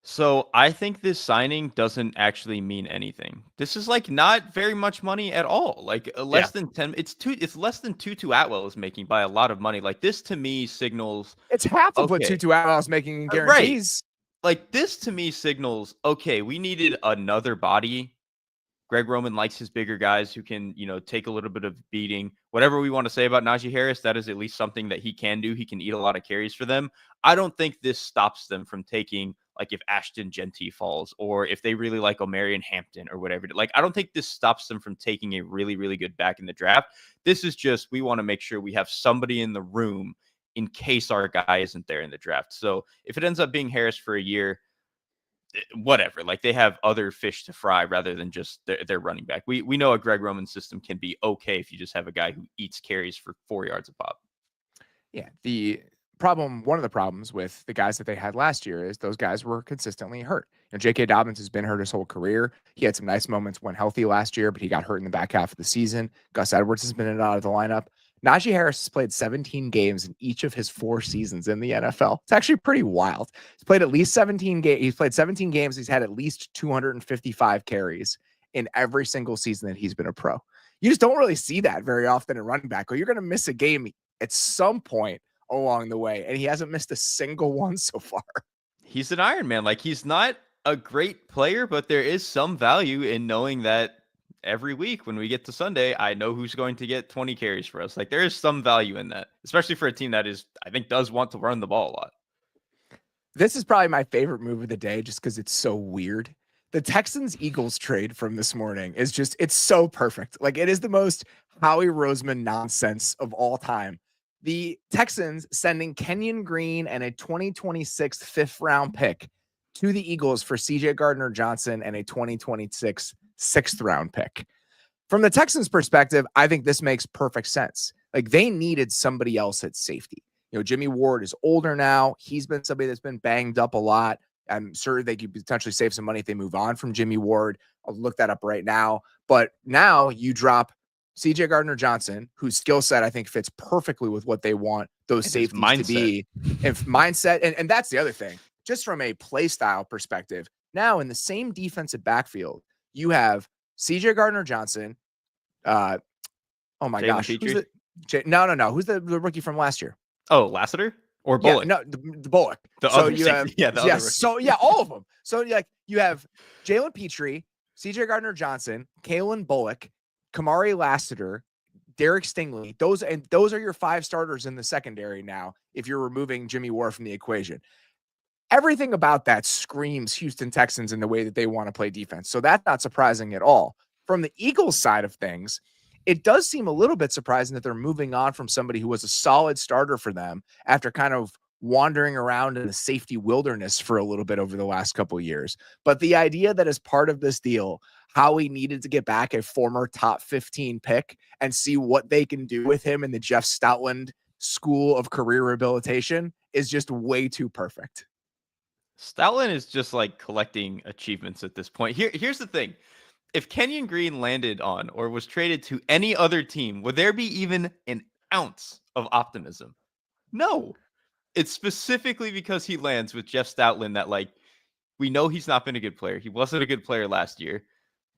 So I think this signing doesn't actually mean anything. This is like not very much money at all. Like less than 10. It's less than Tutu Atwell is making by a lot of money. Like this to me signals it's half of what Tutu Atwell is making in guarantees. Right. Like this to me signals, okay, we needed another body. Greg Roman likes his bigger guys who can, take a little bit of beating. Whatever we want to say about Najee Harris, that is at least something that he can do. He can eat a lot of carries for them. I don't think this stops them from taking, like if Ashton Genty falls or if they really like Omarion Hampton or whatever. Like, I don't think this stops them from taking a really, really good back in the draft. This is just, we want to make sure we have somebody in the room in case our guy isn't there in the draft. So if it ends up being Harris for a year, whatever, like they have other fish to fry rather than just their running back. We know a Greg Roman system can be okay if you just have a guy who eats carries for 4 yards a pop. Yeah. One of the problems with the guys that they had last year is those guys were consistently hurt. J.K. Dobbins has been hurt his whole career. He had some nice moments when healthy last year, but he got hurt in the back half of the season. Gus Edwards has been in and out of the lineup. Najee Harris has played 17 games in each of his 4 seasons in the NFL. It's actually pretty wild. He's played at least 17 games. He's played 17 games. He's had at least 255 carries in every single season that he's been a pro. You just don't really see that very often in running back. Or you're going to miss a game at some point along the way, and he hasn't missed a single one so far. He's an Iron Man. Like, he's not a great player, but there is some value in knowing that every week when we get to Sunday, I know who's going to get 20 carries for us. Like, there is some value in that, especially for a team that I think does want to run the ball a lot. This is probably my favorite move of the day just because it's so weird. The Texans-Eagles trade from this morning is it's so perfect. Like, it is the most Howie Roseman nonsense of all time. The Texans sending Kenyon Green and a 2026 fifth-round pick to the Eagles for C.J. Gardner-Johnson and a 2026 sixth-round pick. From the Texans' perspective, I think this makes perfect sense. Like, they needed somebody else at safety. Jimmy Ward is older now. He's been somebody that's been banged up a lot. I'm sure they could potentially save some money if they move on from Jimmy Ward. I'll look that up right now. But now you drop C.J. Gardner-Johnson, whose skill set I think fits perfectly with what they want those safeties to be. If mindset, and that's the other thing, just from a play style perspective, now in the same defensive backfield, you have C.J. Gardner-Johnson. Oh my gosh. No. Who's the rookie from last year? Oh, Lassiter or Bullock? Yeah, no, the Bullock. All of them. So you have Jalen Petrie, C.J. Gardner-Johnson, Kalen Bullock, Kamari Lassiter, Derek Stingley. Those are your 5 starters in the secondary now if you're removing Jimmy Ward from the equation. Everything about that screams Houston Texans in the way that they want to play defense. So that's not surprising at all. From the Eagles side of things, it does seem a little bit surprising that they're moving on from somebody who was a solid starter for them after kind of wandering around in the safety wilderness for a little bit over the last couple of years. But the idea that as part of this deal, Howie needed to get back a former top 15 pick and see what they can do with him in the Jeff Stoutland school of career rehabilitation is just way too perfect. Stoutland is just like collecting achievements at this point. Here's the thing. If Kenyon Green landed on or was traded to any other team, would there be even an ounce of optimism? No. It's specifically because he lands with Jeff Stoutland that, like, we know he's not been a good player. He wasn't a good player last year.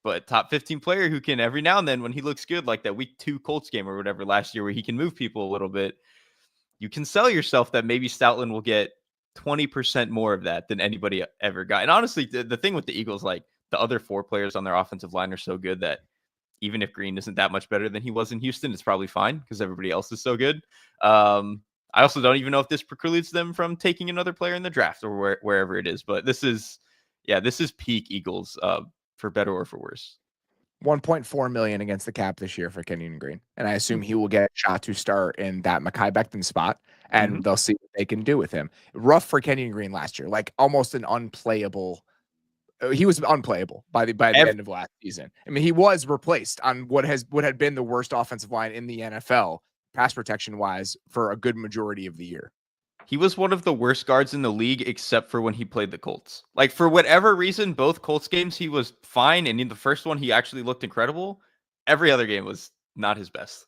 but top 15 player who can every now and then, when he looks good, like that week 2 Colts game or whatever last year, where he can move people a little bit, you can sell yourself that maybe Stoutland will get 20% more of that than anybody ever got. And honestly, the thing with the Eagles, like the other 4 players on their offensive line are so good that even if Green isn't that much better than he was in Houston, it's probably fine because everybody else is so good. I also don't even know if this precludes them from taking another player in the draft or wherever it is. But this is peak Eagles, for better or for worse. 1.4 million against the cap this year for Kenyon Green. And I assume he will get a shot to start in that Mekhi Becton spot, and they'll see what they can do with him. Rough for Kenyon Green last year, like almost an unplayable. He was unplayable by the end of last season. I mean, he was replaced on what had been the worst offensive line in the NFL, pass protection wise, for a good majority of the year. He was one of the worst guards in the league, except for when he played the Colts. Like, for whatever reason, both Colts games, he was fine. And in the first one, he actually looked incredible. Every other game was not his best.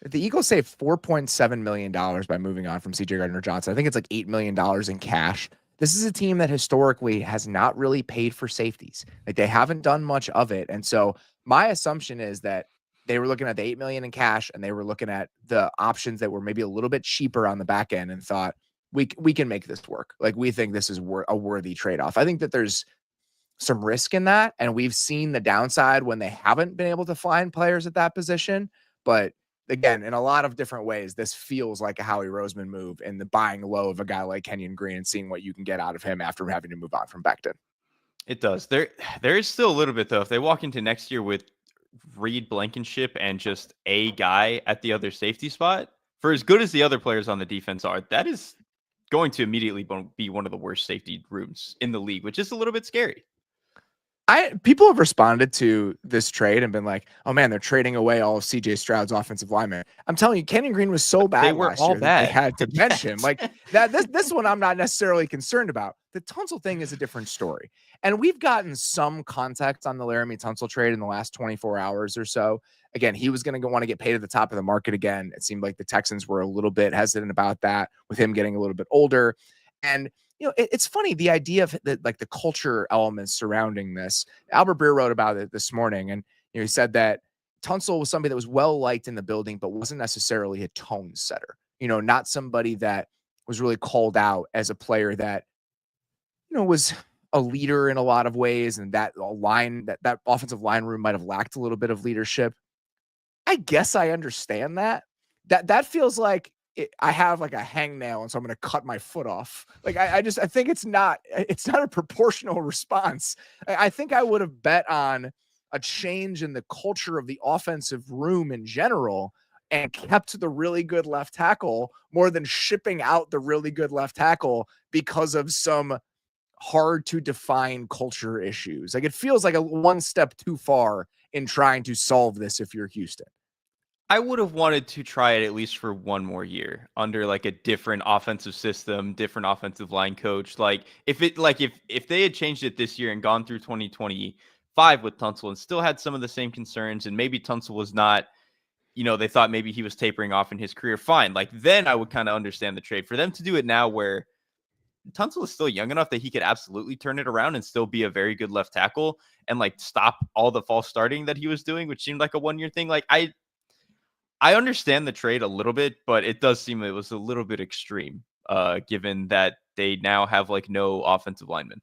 The Eagles saved $4.7 million by moving on from C.J. Gardner-Johnson. I think it's like $8 million in cash. This is a team that historically has not really paid for safeties. Like, they haven't done much of it. And so my assumption is that they were looking at the $8 million in cash, and they were looking at the options that were maybe a little bit cheaper on the back end and thought, we can make this work. Like, we think this is a worthy trade-off. I think that there's some risk in that, and we've seen the downside when they haven't been able to find players at that position. But again, in a lot of different ways, this feels like a Howie Roseman move in the buying low of a guy like Kenyon Green and seeing what you can get out of him after having to move on from Becton. It does. There is still a little bit, though. If they walk into next year with Reed Blankenship and just a guy at the other safety spot, for as good as the other players on the defense are, that is going to immediately be one of the worst safety rooms in the league, which is a little bit scary. People have responded to this trade and been like, "Oh man, they're trading away all of CJ Stroud's offensive linemen." I'm telling you, Kenyon Green was so bad. They were last all year bad. That they had to bench him. Like that. This one I'm not necessarily concerned about. The Tunsil thing is a different story, and we've gotten some context on the Laramie Tunsil trade in the last 24 hours or so. Again, he was going to want to get paid at the top of the market again. It seemed like the Texans were a little bit hesitant about that, with him getting a little bit older, and it's funny, the idea of the culture elements surrounding this. Albert Breer wrote about it this morning, and he said that Tunsil was somebody that was well liked in the building, but wasn't necessarily a tone setter. Not somebody that was really called out as a player that was a leader in a lot of ways, and that offensive line room might have lacked a little bit of leadership. I guess I understand that. That feels like I have like a hangnail, and so I'm going to cut my foot off. Like, I think it's not a proportional response. I think I would have bet on a change in the culture of the offensive room in general and kept the really good left tackle more than shipping out the really good left tackle because of some hard to define culture issues. Like, it feels like a one step too far in trying to solve this if you're Houston. I would have wanted to try it at least for one more year under like a different offensive system, different offensive line coach. Like if they had changed it this year and gone through 2025 with Tunsil and still had some of the same concerns, and maybe Tunsil was not, they thought maybe he was tapering off in his career, fine. Like, then I would kind of understand the trade. For them to do it now where Tunsil is still young enough that he could absolutely turn it around and still be a very good left tackle and like stop all the false starting that he was doing, which seemed like a 1 year thing. Like, I understand the trade a little bit, but it does seem it was a little bit extreme, given that they now have like no offensive linemen.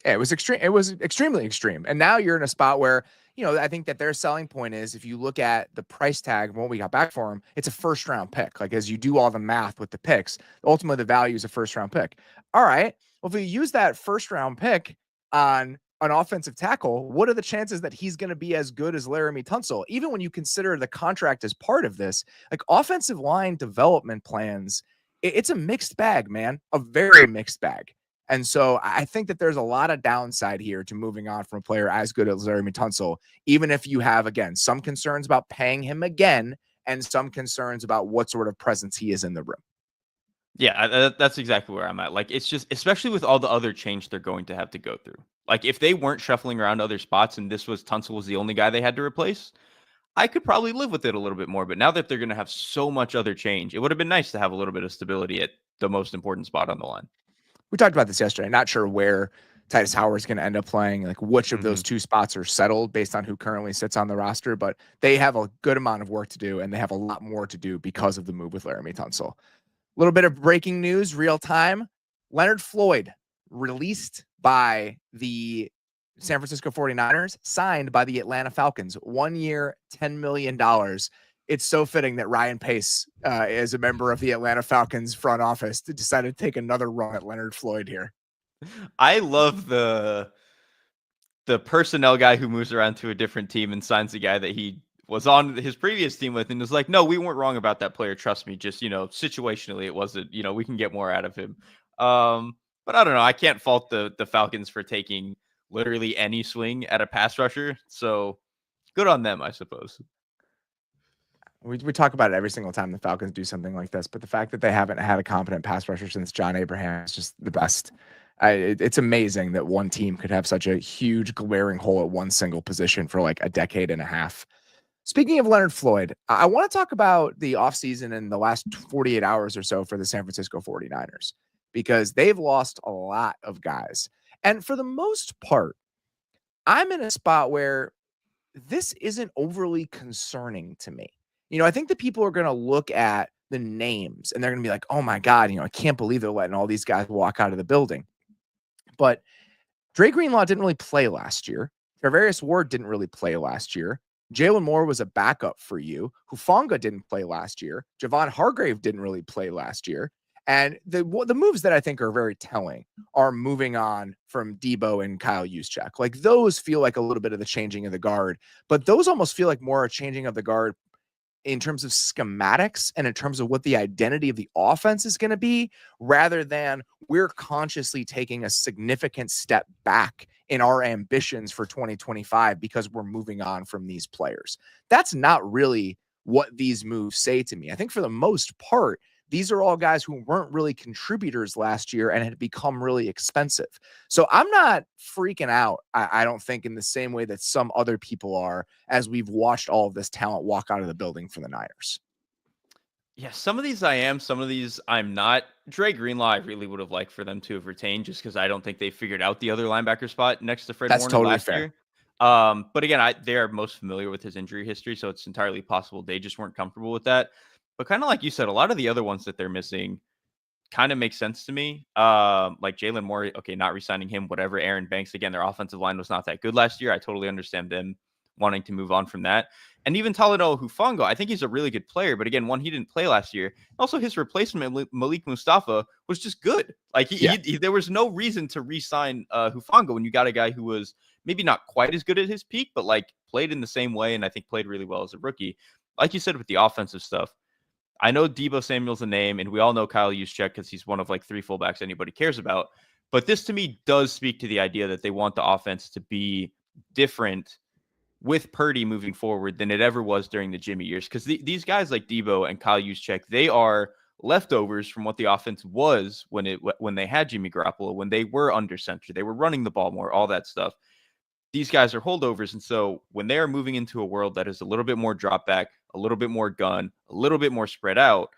Yeah, it was extreme. It was extremely extreme. And now you're in a spot where, I think that their selling point is, if you look at the price tag of what we got back for him, it's a first round pick. Like, as you do all the math with the picks, ultimately the value is a first round pick. All right. Well, if we use that first round pick on an offensive tackle, what are the chances that he's going to be as good as Laramie Tunsil? Even when you consider the contract as part of this, like, offensive line development plans, it's a mixed bag, man, a very mixed bag. And so I think that there's a lot of downside here to moving on from a player as good as Laramie Tunsil, even if you have, again, some concerns about paying him again and some concerns about what sort of presence he is in the room. Yeah, that's exactly where I'm at. Like, it's just, especially with all the other change they're going to have to go through. Like, if they weren't shuffling around other spots and Tunsil was the only guy they had to replace, I could probably live with it a little bit more. But now that they're going to have so much other change, it would have been nice to have a little bit of stability at the most important spot on the line. We talked about this yesterday. Not sure where Titus Howard's going to end up playing, like which of those two spots are settled based on who currently sits on the roster. But they have a good amount of work to do, and they have a lot more to do because of the move with Laramie Tunsil. A little bit of breaking news, real time. Leonard Floyd released by the San Francisco 49ers, signed by the Atlanta Falcons. 1 year, $10 million. It's so fitting that Ryan Pace, as a member of the Atlanta Falcons front office, decided to take another run at Leonard Floyd here. I love the personnel guy who moves around to a different team and signs the guy that he was on his previous team with and was like, no, we weren't wrong about that player. Trust me. Just, situationally, it wasn't, we can get more out of him. But I don't know. I can't fault the Falcons for taking literally any swing at a pass rusher. So good on them, I suppose. We talk about it every single time the Falcons do something like this, but the fact that they haven't had a competent pass rusher since John Abraham is just the best. It's amazing that one team could have such a huge glaring hole at one single position for like a decade and a half. Speaking of Leonard Floyd, I want to talk about the offseason and the last 48 hours or so for the San Francisco 49ers, because they've lost a lot of guys. And for the most part, I'm in a spot where this isn't overly concerning to me. I think that people are going to look at the names and they're going to be like, oh my God, I can't believe they're letting all these guys walk out of the building. But Dre Greenlaw didn't really play last year. Tarvarius Ward didn't really play last year. Jalen Moore was a backup for you. Hufanga didn't play last year. Javon Hargrave didn't really play last year. And the moves that I think are very telling are moving on from Debo and Kyle Juszczyk. Like those feel like a little bit of the changing of the guard, but those almost feel like more a changing of the guard in terms of schematics and in terms of what the identity of the offense is going to be, rather than we're consciously taking a significant step back in our ambitions for 2025 because we're moving on from these players. That's not really what these moves say to me. I think for the most part, these are all guys who weren't really contributors last year and had become really expensive. So I'm not freaking out, I don't think, in the same way that some other people are, as we've watched all of this talent walk out of the building for the Niners. Yeah, some of these I am, some of these I'm not. Dre Greenlaw, I really would have liked for them to have retained, just because I don't think they figured out the other linebacker spot next to Fred That's Warner totally last fair. year. But again, they are most familiar with his injury history, so it's entirely possible they just weren't comfortable with that. But kind of like you said, a lot of the other ones that they're missing kind of makes sense to me. Like Jalen Moore, okay, not re-signing him, whatever. Aaron Banks, again, their offensive line was not that good last year. I totally understand them wanting to move on from that. And even Talanoa Hufanga, I think he's a really good player. But again, he didn't play last year. Also, his replacement, Malik Mustafa, was just good. Like there was no reason to re-sign Hufanga when you got a guy who was maybe not quite as good at his peak, but like played in the same way and I think played really well as a rookie. Like you said with the offensive stuff, I know Deebo Samuel's a name, and we all know Kyle Juszczyk because he's one of like three fullbacks anybody cares about. But this to me does speak to the idea that they want the offense to be different with Purdy moving forward than it ever was during the Jimmy years. Because these guys like Deebo and Kyle Juszczyk, they are leftovers from what the offense was when they had Jimmy Garoppolo, when they were under center, they were running the ball more, all that stuff. These guys are holdovers. And so when they are moving into a world that is a little bit more drop back, a little bit more gun, a little bit more spread out,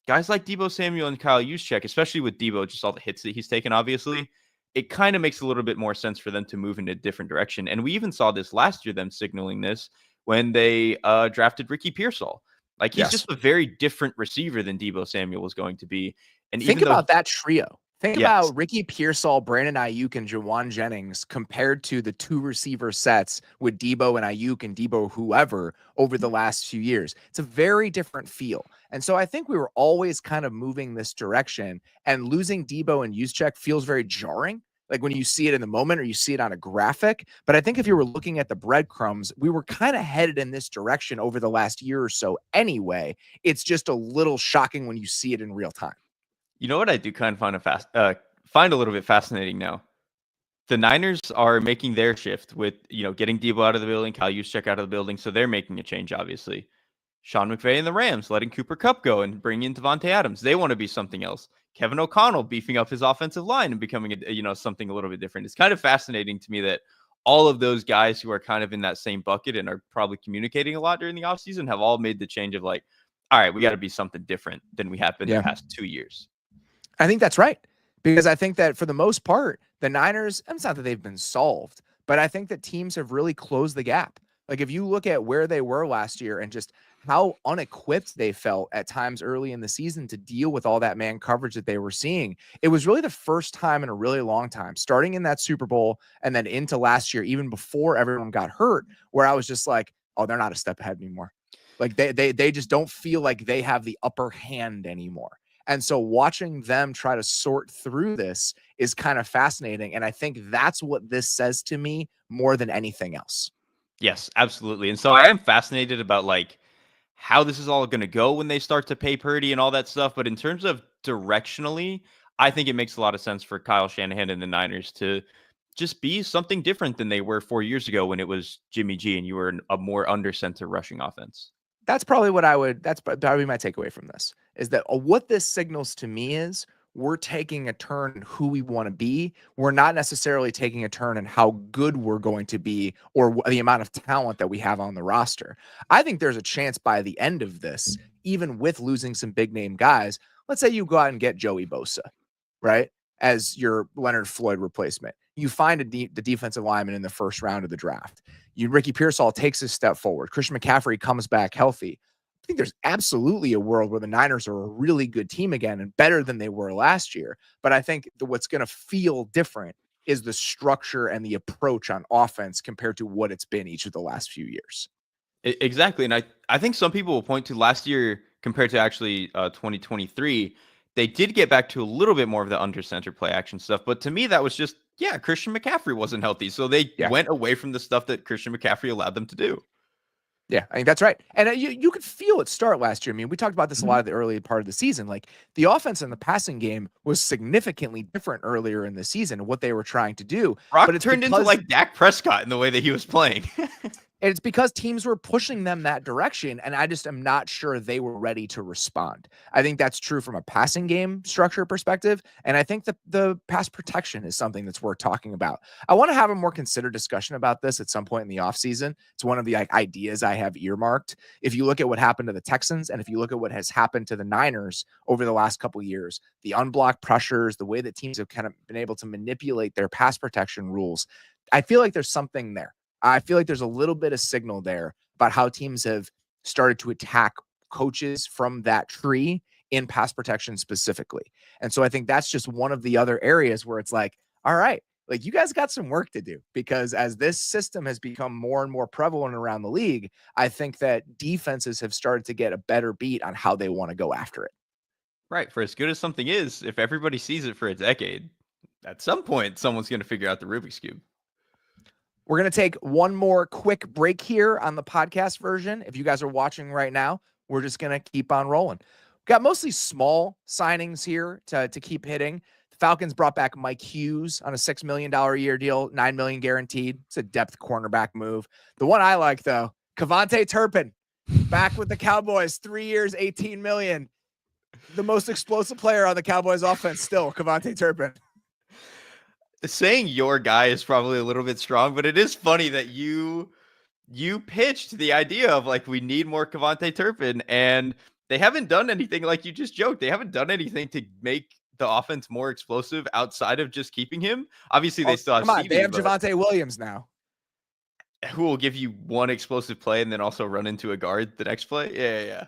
guys like Deebo Samuel and Kyle Juszczyk, especially with Deebo, just all the hits that he's taken, obviously, it kind of makes a little bit more sense for them to move in a different direction. And we even saw this last year, them signaling this when they drafted Ricky Pearsall. Like he's just a very different receiver than Deebo Samuel was going to be. And think about that trio. Think about Ricky Pearsall, Brandon Ayuk, and Jawan Jennings compared to the two receiver sets with Deebo and Ayuk and Deebo whoever over the last few years. It's a very different feel. And so I think we were always kind of moving this direction, and losing Deebo and Juszczyk feels very jarring, like when you see it in the moment or you see it on a graphic. But I think if you were looking at the breadcrumbs, we were kind of headed in this direction over the last year or so anyway. It's just a little shocking when you see it in real time. You know what I do kind of find a little bit fascinating now? The Niners are making their shift with, getting Deebo out of the building, Kyle Juszczyk out of the building, so they're making a change, obviously. Sean McVay and the Rams letting Cooper Kupp go and bringing in Devontae Adams. They want to be something else. Kevin O'Connell beefing up his offensive line and becoming something a little bit different. It's kind of fascinating to me that all of those guys who are kind of in that same bucket and are probably communicating a lot during the offseason have all made the change of like, all right, we got to be something different than we have been the past 2 years. I think that's right, Because I think that for the most part, the Niners, and it's not that they've been solved, but I think that teams have really closed the gap. Like if you look at where they were last year and just how unequipped they felt at times early in the season to deal with all that man coverage that they were seeing, it was really the first time in a really long time, starting in that Super Bowl and then into last year, even before everyone got hurt, where I was just like, oh, they're not a step ahead anymore. Like they just don't feel like they have the upper hand anymore. And so watching them try to sort through this is kind of fascinating. And I think that's what this says to me more than anything else. Yes, absolutely. And so I am fascinated about like how this is all going to go when they start to pay Purdy and all that stuff. But in terms of directionally, I think it makes a lot of sense for Kyle Shanahan and the Niners to just be something different than they were 4 years ago when it was Jimmy G and you were a more under center rushing offense. That's probably what that's probably my takeaway from this is that what this signals to me is we're taking a turn in who we want to be. We're not necessarily taking a turn in how good we're going to be or the amount of talent that we have on the roster. I think there's a chance by the end of this, even with losing some big name guys, let's say you go out and get Joey Bosa, right? As your Leonard Floyd replacement. You find the defensive lineman in the first round of the draft. Ricky Pearsall takes a step forward. Christian McCaffrey comes back healthy. I think there's absolutely a world where the Niners are a really good team again and better than they were last year. But I think what's going to feel different is the structure and the approach on offense compared to what it's been each of the last few years. Exactly. And I think some people will point to last year compared to actually 2023. They did get back to a little bit more of the under center play action stuff. But to me, that was just, Christian McCaffrey wasn't healthy. So they went away from the stuff that Christian McCaffrey allowed them to do. Yeah, I think that's right. And you could feel it start last year. I mean, we talked about this a lot of the early part of the season. Like the offense and the passing game was significantly different earlier in the season and what they were trying to do. But it turned into like Dak Prescott in the way that he was playing. And it's because teams were pushing them that direction, and I just am not sure they were ready to respond. I think that's true from a passing game structure perspective, and I think the pass protection is something that's worth talking about. I want to have a more considered discussion about this at some point in the offseason. It's one of the ideas I have earmarked. If you look at what happened to the Texans, and if you look at what has happened to the Niners over the last couple of years, the unblocked pressures, the way that teams have kind of been able to manipulate their pass protection rules, I feel like there's something there. I feel like there's a little bit of signal there about how teams have started to attack coaches from that tree in pass protection specifically. And so I think that's just one of the other areas where it's like, all right, like you guys got some work to do, because as this system has become more and more prevalent around the league, I think that defenses have started to get a better beat on how they want to go after it. Right. For as good as something is, if everybody sees it for a decade, at some point, someone's going to figure out the Rubik's Cube. We're going to take one more quick break here on the podcast version. If you guys are watching right now, we're just going to keep on rolling. We've got mostly small signings here to keep hitting. The Falcons brought back Mike Hughes on a $6 million a year deal, $9 million guaranteed. It's a depth cornerback move. The one I like, though, Kevontae Turpin back with the Cowboys, 3 years, $18 million. The most explosive player on the Cowboys offense still, Kevontae Turpin. Saying your guy is probably a little bit strong, but it is funny that you pitched the idea of like, we need more Kevontae Turpin, and they haven't done anything. Like you just joked, they haven't done anything to make the offense more explosive outside of just keeping him. Obviously, they still have CD, they have Javonte Williams now, who will give you one explosive play and then also run into a guard the next play. Yeah.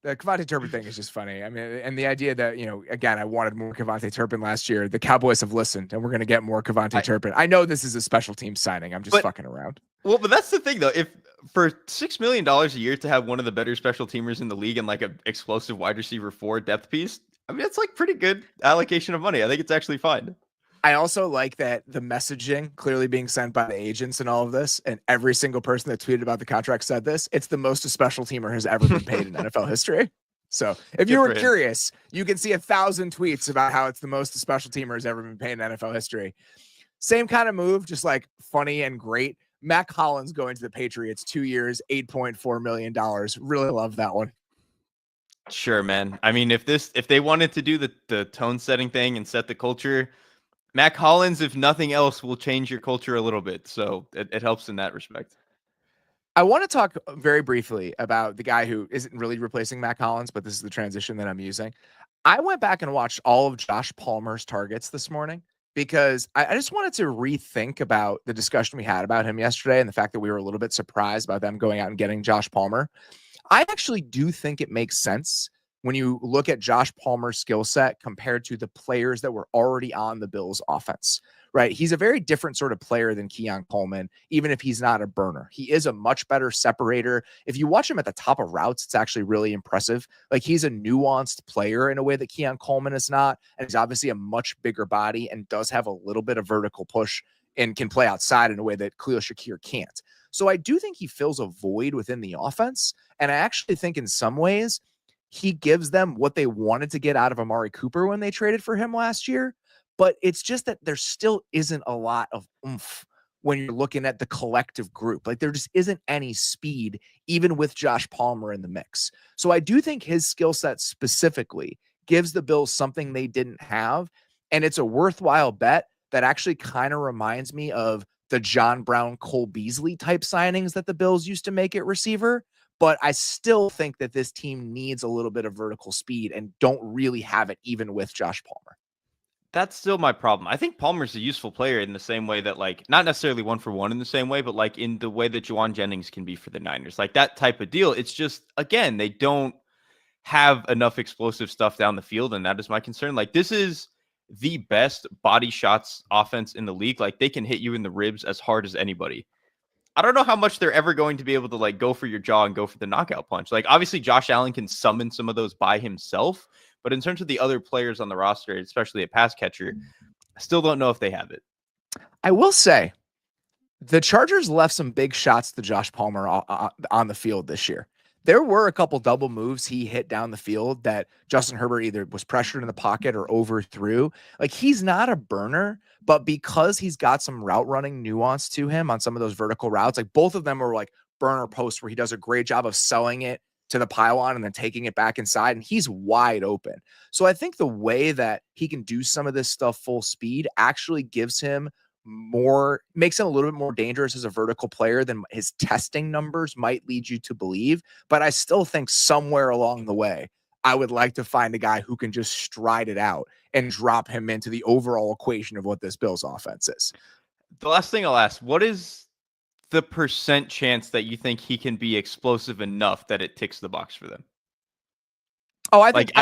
The Kevontae Turpin thing is just funny. I mean, and the idea that, again, I wanted more Kevontae Turpin last year. The Cowboys have listened, and we're going to get more Kevontae Turpin. I know this is a special team signing. I'm just fucking around. Well, but that's the thing, though. If for $6 million a year to have one of the better special teamers in the league and like an explosive wide receiver 4 depth piece, I mean, it's like pretty good allocation of money. I think it's actually fine. I also like that the messaging clearly being sent by the agents and all of this, and every single person that tweeted about the contract said this, it's the most a special teamer has ever been paid in NFL history. So if you were curious, you can see 1,000 tweets about how it's the most a special teamer has ever been paid in NFL history. Same kind of move, just like funny and great. Mac Hollins going to the Patriots, 2 years, $8.4 million. Really love that one. Sure, man. I mean, if they wanted to do the tone setting thing and set the culture, Mac Hollins, if nothing else, will change your culture a little bit. So it helps in that respect. I want to talk very briefly about the guy who isn't really replacing Mac Hollins, but this is the transition that I'm using. I went back and watched all of Josh Palmer's targets this morning because I just wanted to rethink about the discussion we had about him yesterday and the fact that we were a little bit surprised by them going out and getting Josh Palmer. I actually do think it makes sense when you look at Josh Palmer's skill set compared to the players that were already on the Bills offense, right? He's a very different sort of player than Keon Coleman, even if he's not a burner. He is a much better separator. If you watch him at the top of routes, it's actually really impressive. Like, he's a nuanced player in a way that Keon Coleman is not. And he's obviously a much bigger body and does have a little bit of vertical push and can play outside in a way that Khalil Shakir can't. So I do think he fills a void within the offense. And I actually think in some ways, he gives them what they wanted to get out of Amari Cooper when they traded for him last year. But it's just that there still isn't a lot of oomph when you're looking at the collective group. Like, there just isn't any speed, even with Josh Palmer in the mix. So I do think his skill set specifically gives the Bills something they didn't have. And it's a worthwhile bet that actually kind of reminds me of the John Brown, Cole Beasley type signings that the Bills used to make at receiver. But I still think that this team needs a little bit of vertical speed and don't really have it even with Josh Palmer. That's still my problem. I think Palmer's a useful player in the same way that, like, not necessarily one for one in the same way, but like in the way that Juwan Jennings can be for the Niners, like that type of deal. It's just, again, they don't have enough explosive stuff down the field. And that is my concern. Like, this is the best body shots offense in the league. Like, they can hit you in the ribs as hard as anybody. I don't know how much they're ever going to be able to, like, go for your jaw and go for the knockout punch. Like, obviously Josh Allen can summon some of those by himself, but in terms of the other players on the roster, especially a pass catcher, I still don't know if they have it. I will say the Chargers left some big shots to Josh Palmer on the field this year. There were a couple double moves he hit down the field that Justin Herbert either was pressured in the pocket or overthrew. Like, he's not a burner, but because he's got some route running nuance to him on some of those vertical routes, like both of them are like burner posts where he does a great job of selling it to the pylon and then taking it back inside, and he's wide open. So I think the way that he can do some of this stuff full speed actually gives him makes him a little bit more dangerous as a vertical player than his testing numbers might lead you to believe. But I still think somewhere along the way, I would like to find a guy who can just stride it out and drop him into the overall equation of what this Bills offense is. The last thing I'll ask, what is the % chance that you think he can be explosive enough that it ticks the box for them? Oh, I think he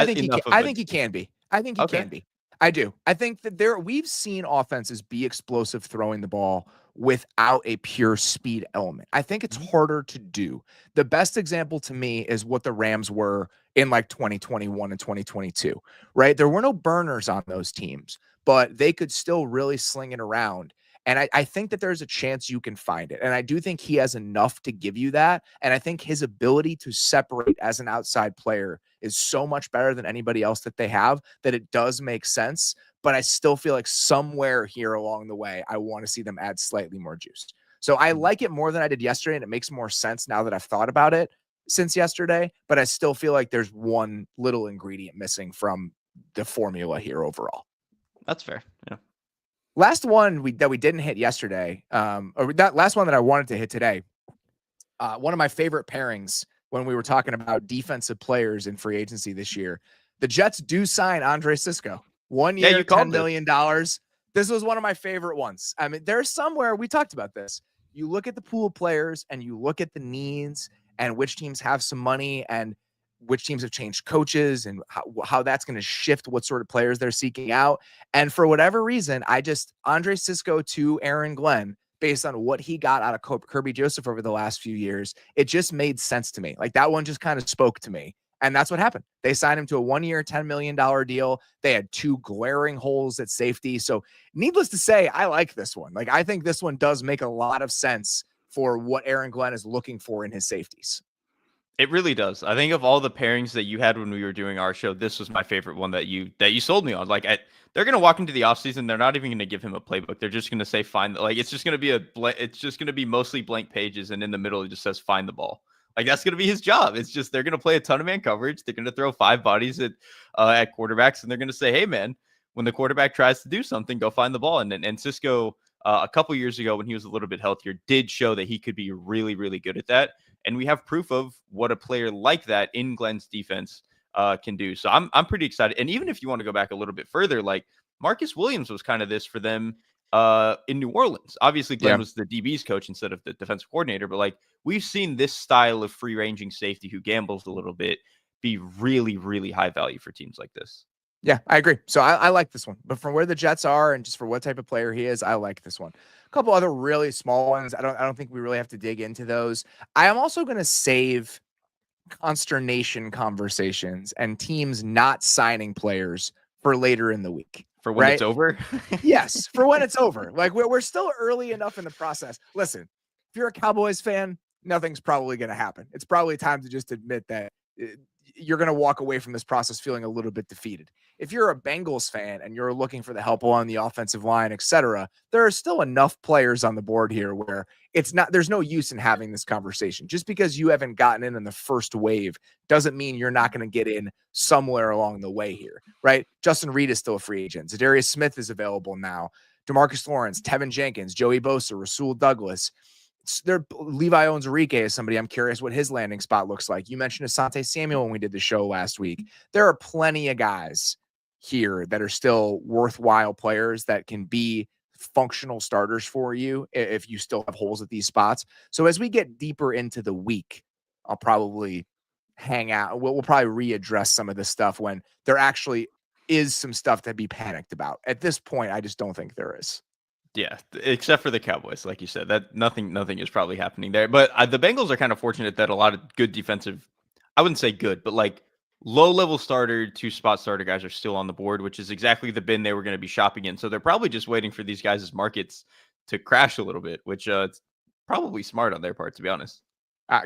can be. I think he can be. I do. I think that we've seen offenses be explosive throwing the ball without a pure speed element. I think it's harder to do. The best example to me is what the Rams were in like 2021 and 2022, right? There were no burners on those teams, but they could still really sling it around. And I think that there's a chance you can find it. And I do think he has enough to give you that. And I think his ability to separate as an outside player is so much better than anybody else that they have that it does make sense. But I still feel like somewhere here along the way, I want to see them add slightly more juice. So I like it more than I did yesterday. And it makes more sense now that I've thought about it since yesterday. But I still feel like there's one little ingredient missing from the formula here overall. That's fair. Yeah. Last one that we didn't hit yesterday, or that last one that I wanted to hit today, one of my favorite pairings when we were talking about defensive players in free agency this year, the Jets do sign Andre Cisco. 1 year, $10 million. This was one of my favorite ones. I mean, there's somewhere we talked about this. You look at the pool of players and you look at the needs and which teams have some money and which teams have changed coaches and how that's going to shift what sort of players they're seeking out. And for whatever reason, Andre Cisco to Aaron Glenn, based on what he got out of Kirby Joseph over the last few years, it just made sense to me. Like, that one just kind of spoke to me. And that's what happened. They signed him to a 1 year, $10 million deal. They had two glaring holes at safety. So needless to say, I like this one. Like, I think this one does make a lot of sense for what Aaron Glenn is looking for in his safeties. It really does. I think of all the pairings that you had when we were doing our show, this was my favorite one that you sold me on. Like, they're going to walk into the offseason. They're not even going to give him a playbook. They're just going to say, find, like, it's just going to be mostly blank pages. And in the middle, it just says, find the ball. Like, that's going to be his job. It's just, they're going to play a ton of man coverage. They're going to throw 5 bodies at quarterbacks. And they're going to say, hey man, when the quarterback tries to do something, go find the ball. And Cisco, a couple years ago when he was a little bit healthier, did show that he could be really, really good at that. And we have proof of what a player like that in Glenn's defense can do. So I'm pretty excited. And even if you want to go back a little bit further, like Marcus Williams was kind of this for them in New Orleans. Obviously, Glenn was the DB's coach instead of the defensive coordinator, but like we've seen this style of free ranging safety who gambles a little bit be really, really high value for teams like this. Yeah, I agree. So I like this one, but from where the Jets are and just for what type of player he is, I like this one. A couple other really small ones. I don't think we really have to dig into those. I am also going to save consternation conversations and teams not signing players for later in the week. For when it's over? Yes, for when it's over. Like we're still early enough in the process. Listen, if you're a Cowboys fan, nothing's probably going to happen. It's probably time to just admit that you're going to walk away from this process feeling a little bit defeated. If you're a Bengals fan and you're looking for the help along the offensive line, etc., there are still enough players on the board here where there's no use in having this conversation. Just because you haven't gotten in the first wave doesn't mean you're not going to get in somewhere along the way here, right? Justin Reed is still a free agent. Zadarius Smith is available now. DeMarcus Lawrence, Tevin Jenkins, Joey Bosa, Rasul Douglas. Levi Owens-Urike is somebody I'm curious what his landing spot looks like. You mentioned Asante Samuel when we did the show last week. There are plenty of guys here that are still worthwhile players that can be functional starters for you if you still have holes at these spots. So as we get deeper into the week, I'll probably hang out. We'll probably readdress some of this stuff when there actually is some stuff to be panicked about. At this point, I just don't think there is. Yeah, except for the Cowboys, like you said, that nothing is probably happening there. But the Bengals are kind of fortunate that a lot of good defensive, I wouldn't say good, but like low-level starter, 2-spot starter guys are still on the board, which is exactly the bin they were going to be shopping in. So they're probably just waiting for these guys' markets to crash a little bit, which it's probably smart on their part, to be honest.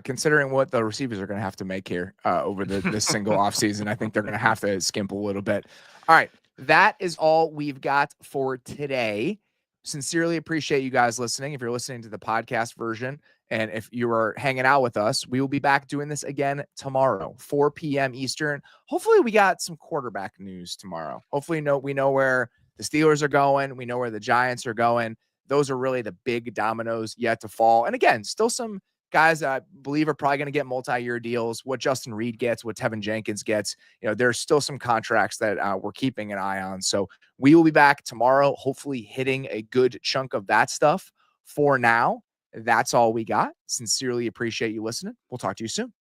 Considering what the receivers are going to have to make here over this single offseason, I think they're going to have to skimp a little bit. All right, that is all we've got for today. Sincerely appreciate you guys listening. If you're listening to the podcast version and if you are hanging out with us, we will be back doing this again tomorrow, 4 p.m. Eastern. Hopefully we got some quarterback news tomorrow. Hopefully we know where the Steelers are going. We know where the Giants are going. Those are really the big dominoes yet to fall. And again, still some guys that I believe are probably going to get multi-year deals. What Justin Reed gets, what Tevin Jenkins gets, there's still some contracts that we're keeping an eye on. So we will be back tomorrow, hopefully hitting a good chunk of that stuff. For now, that's all we got. Sincerely appreciate you listening. We'll talk to you soon.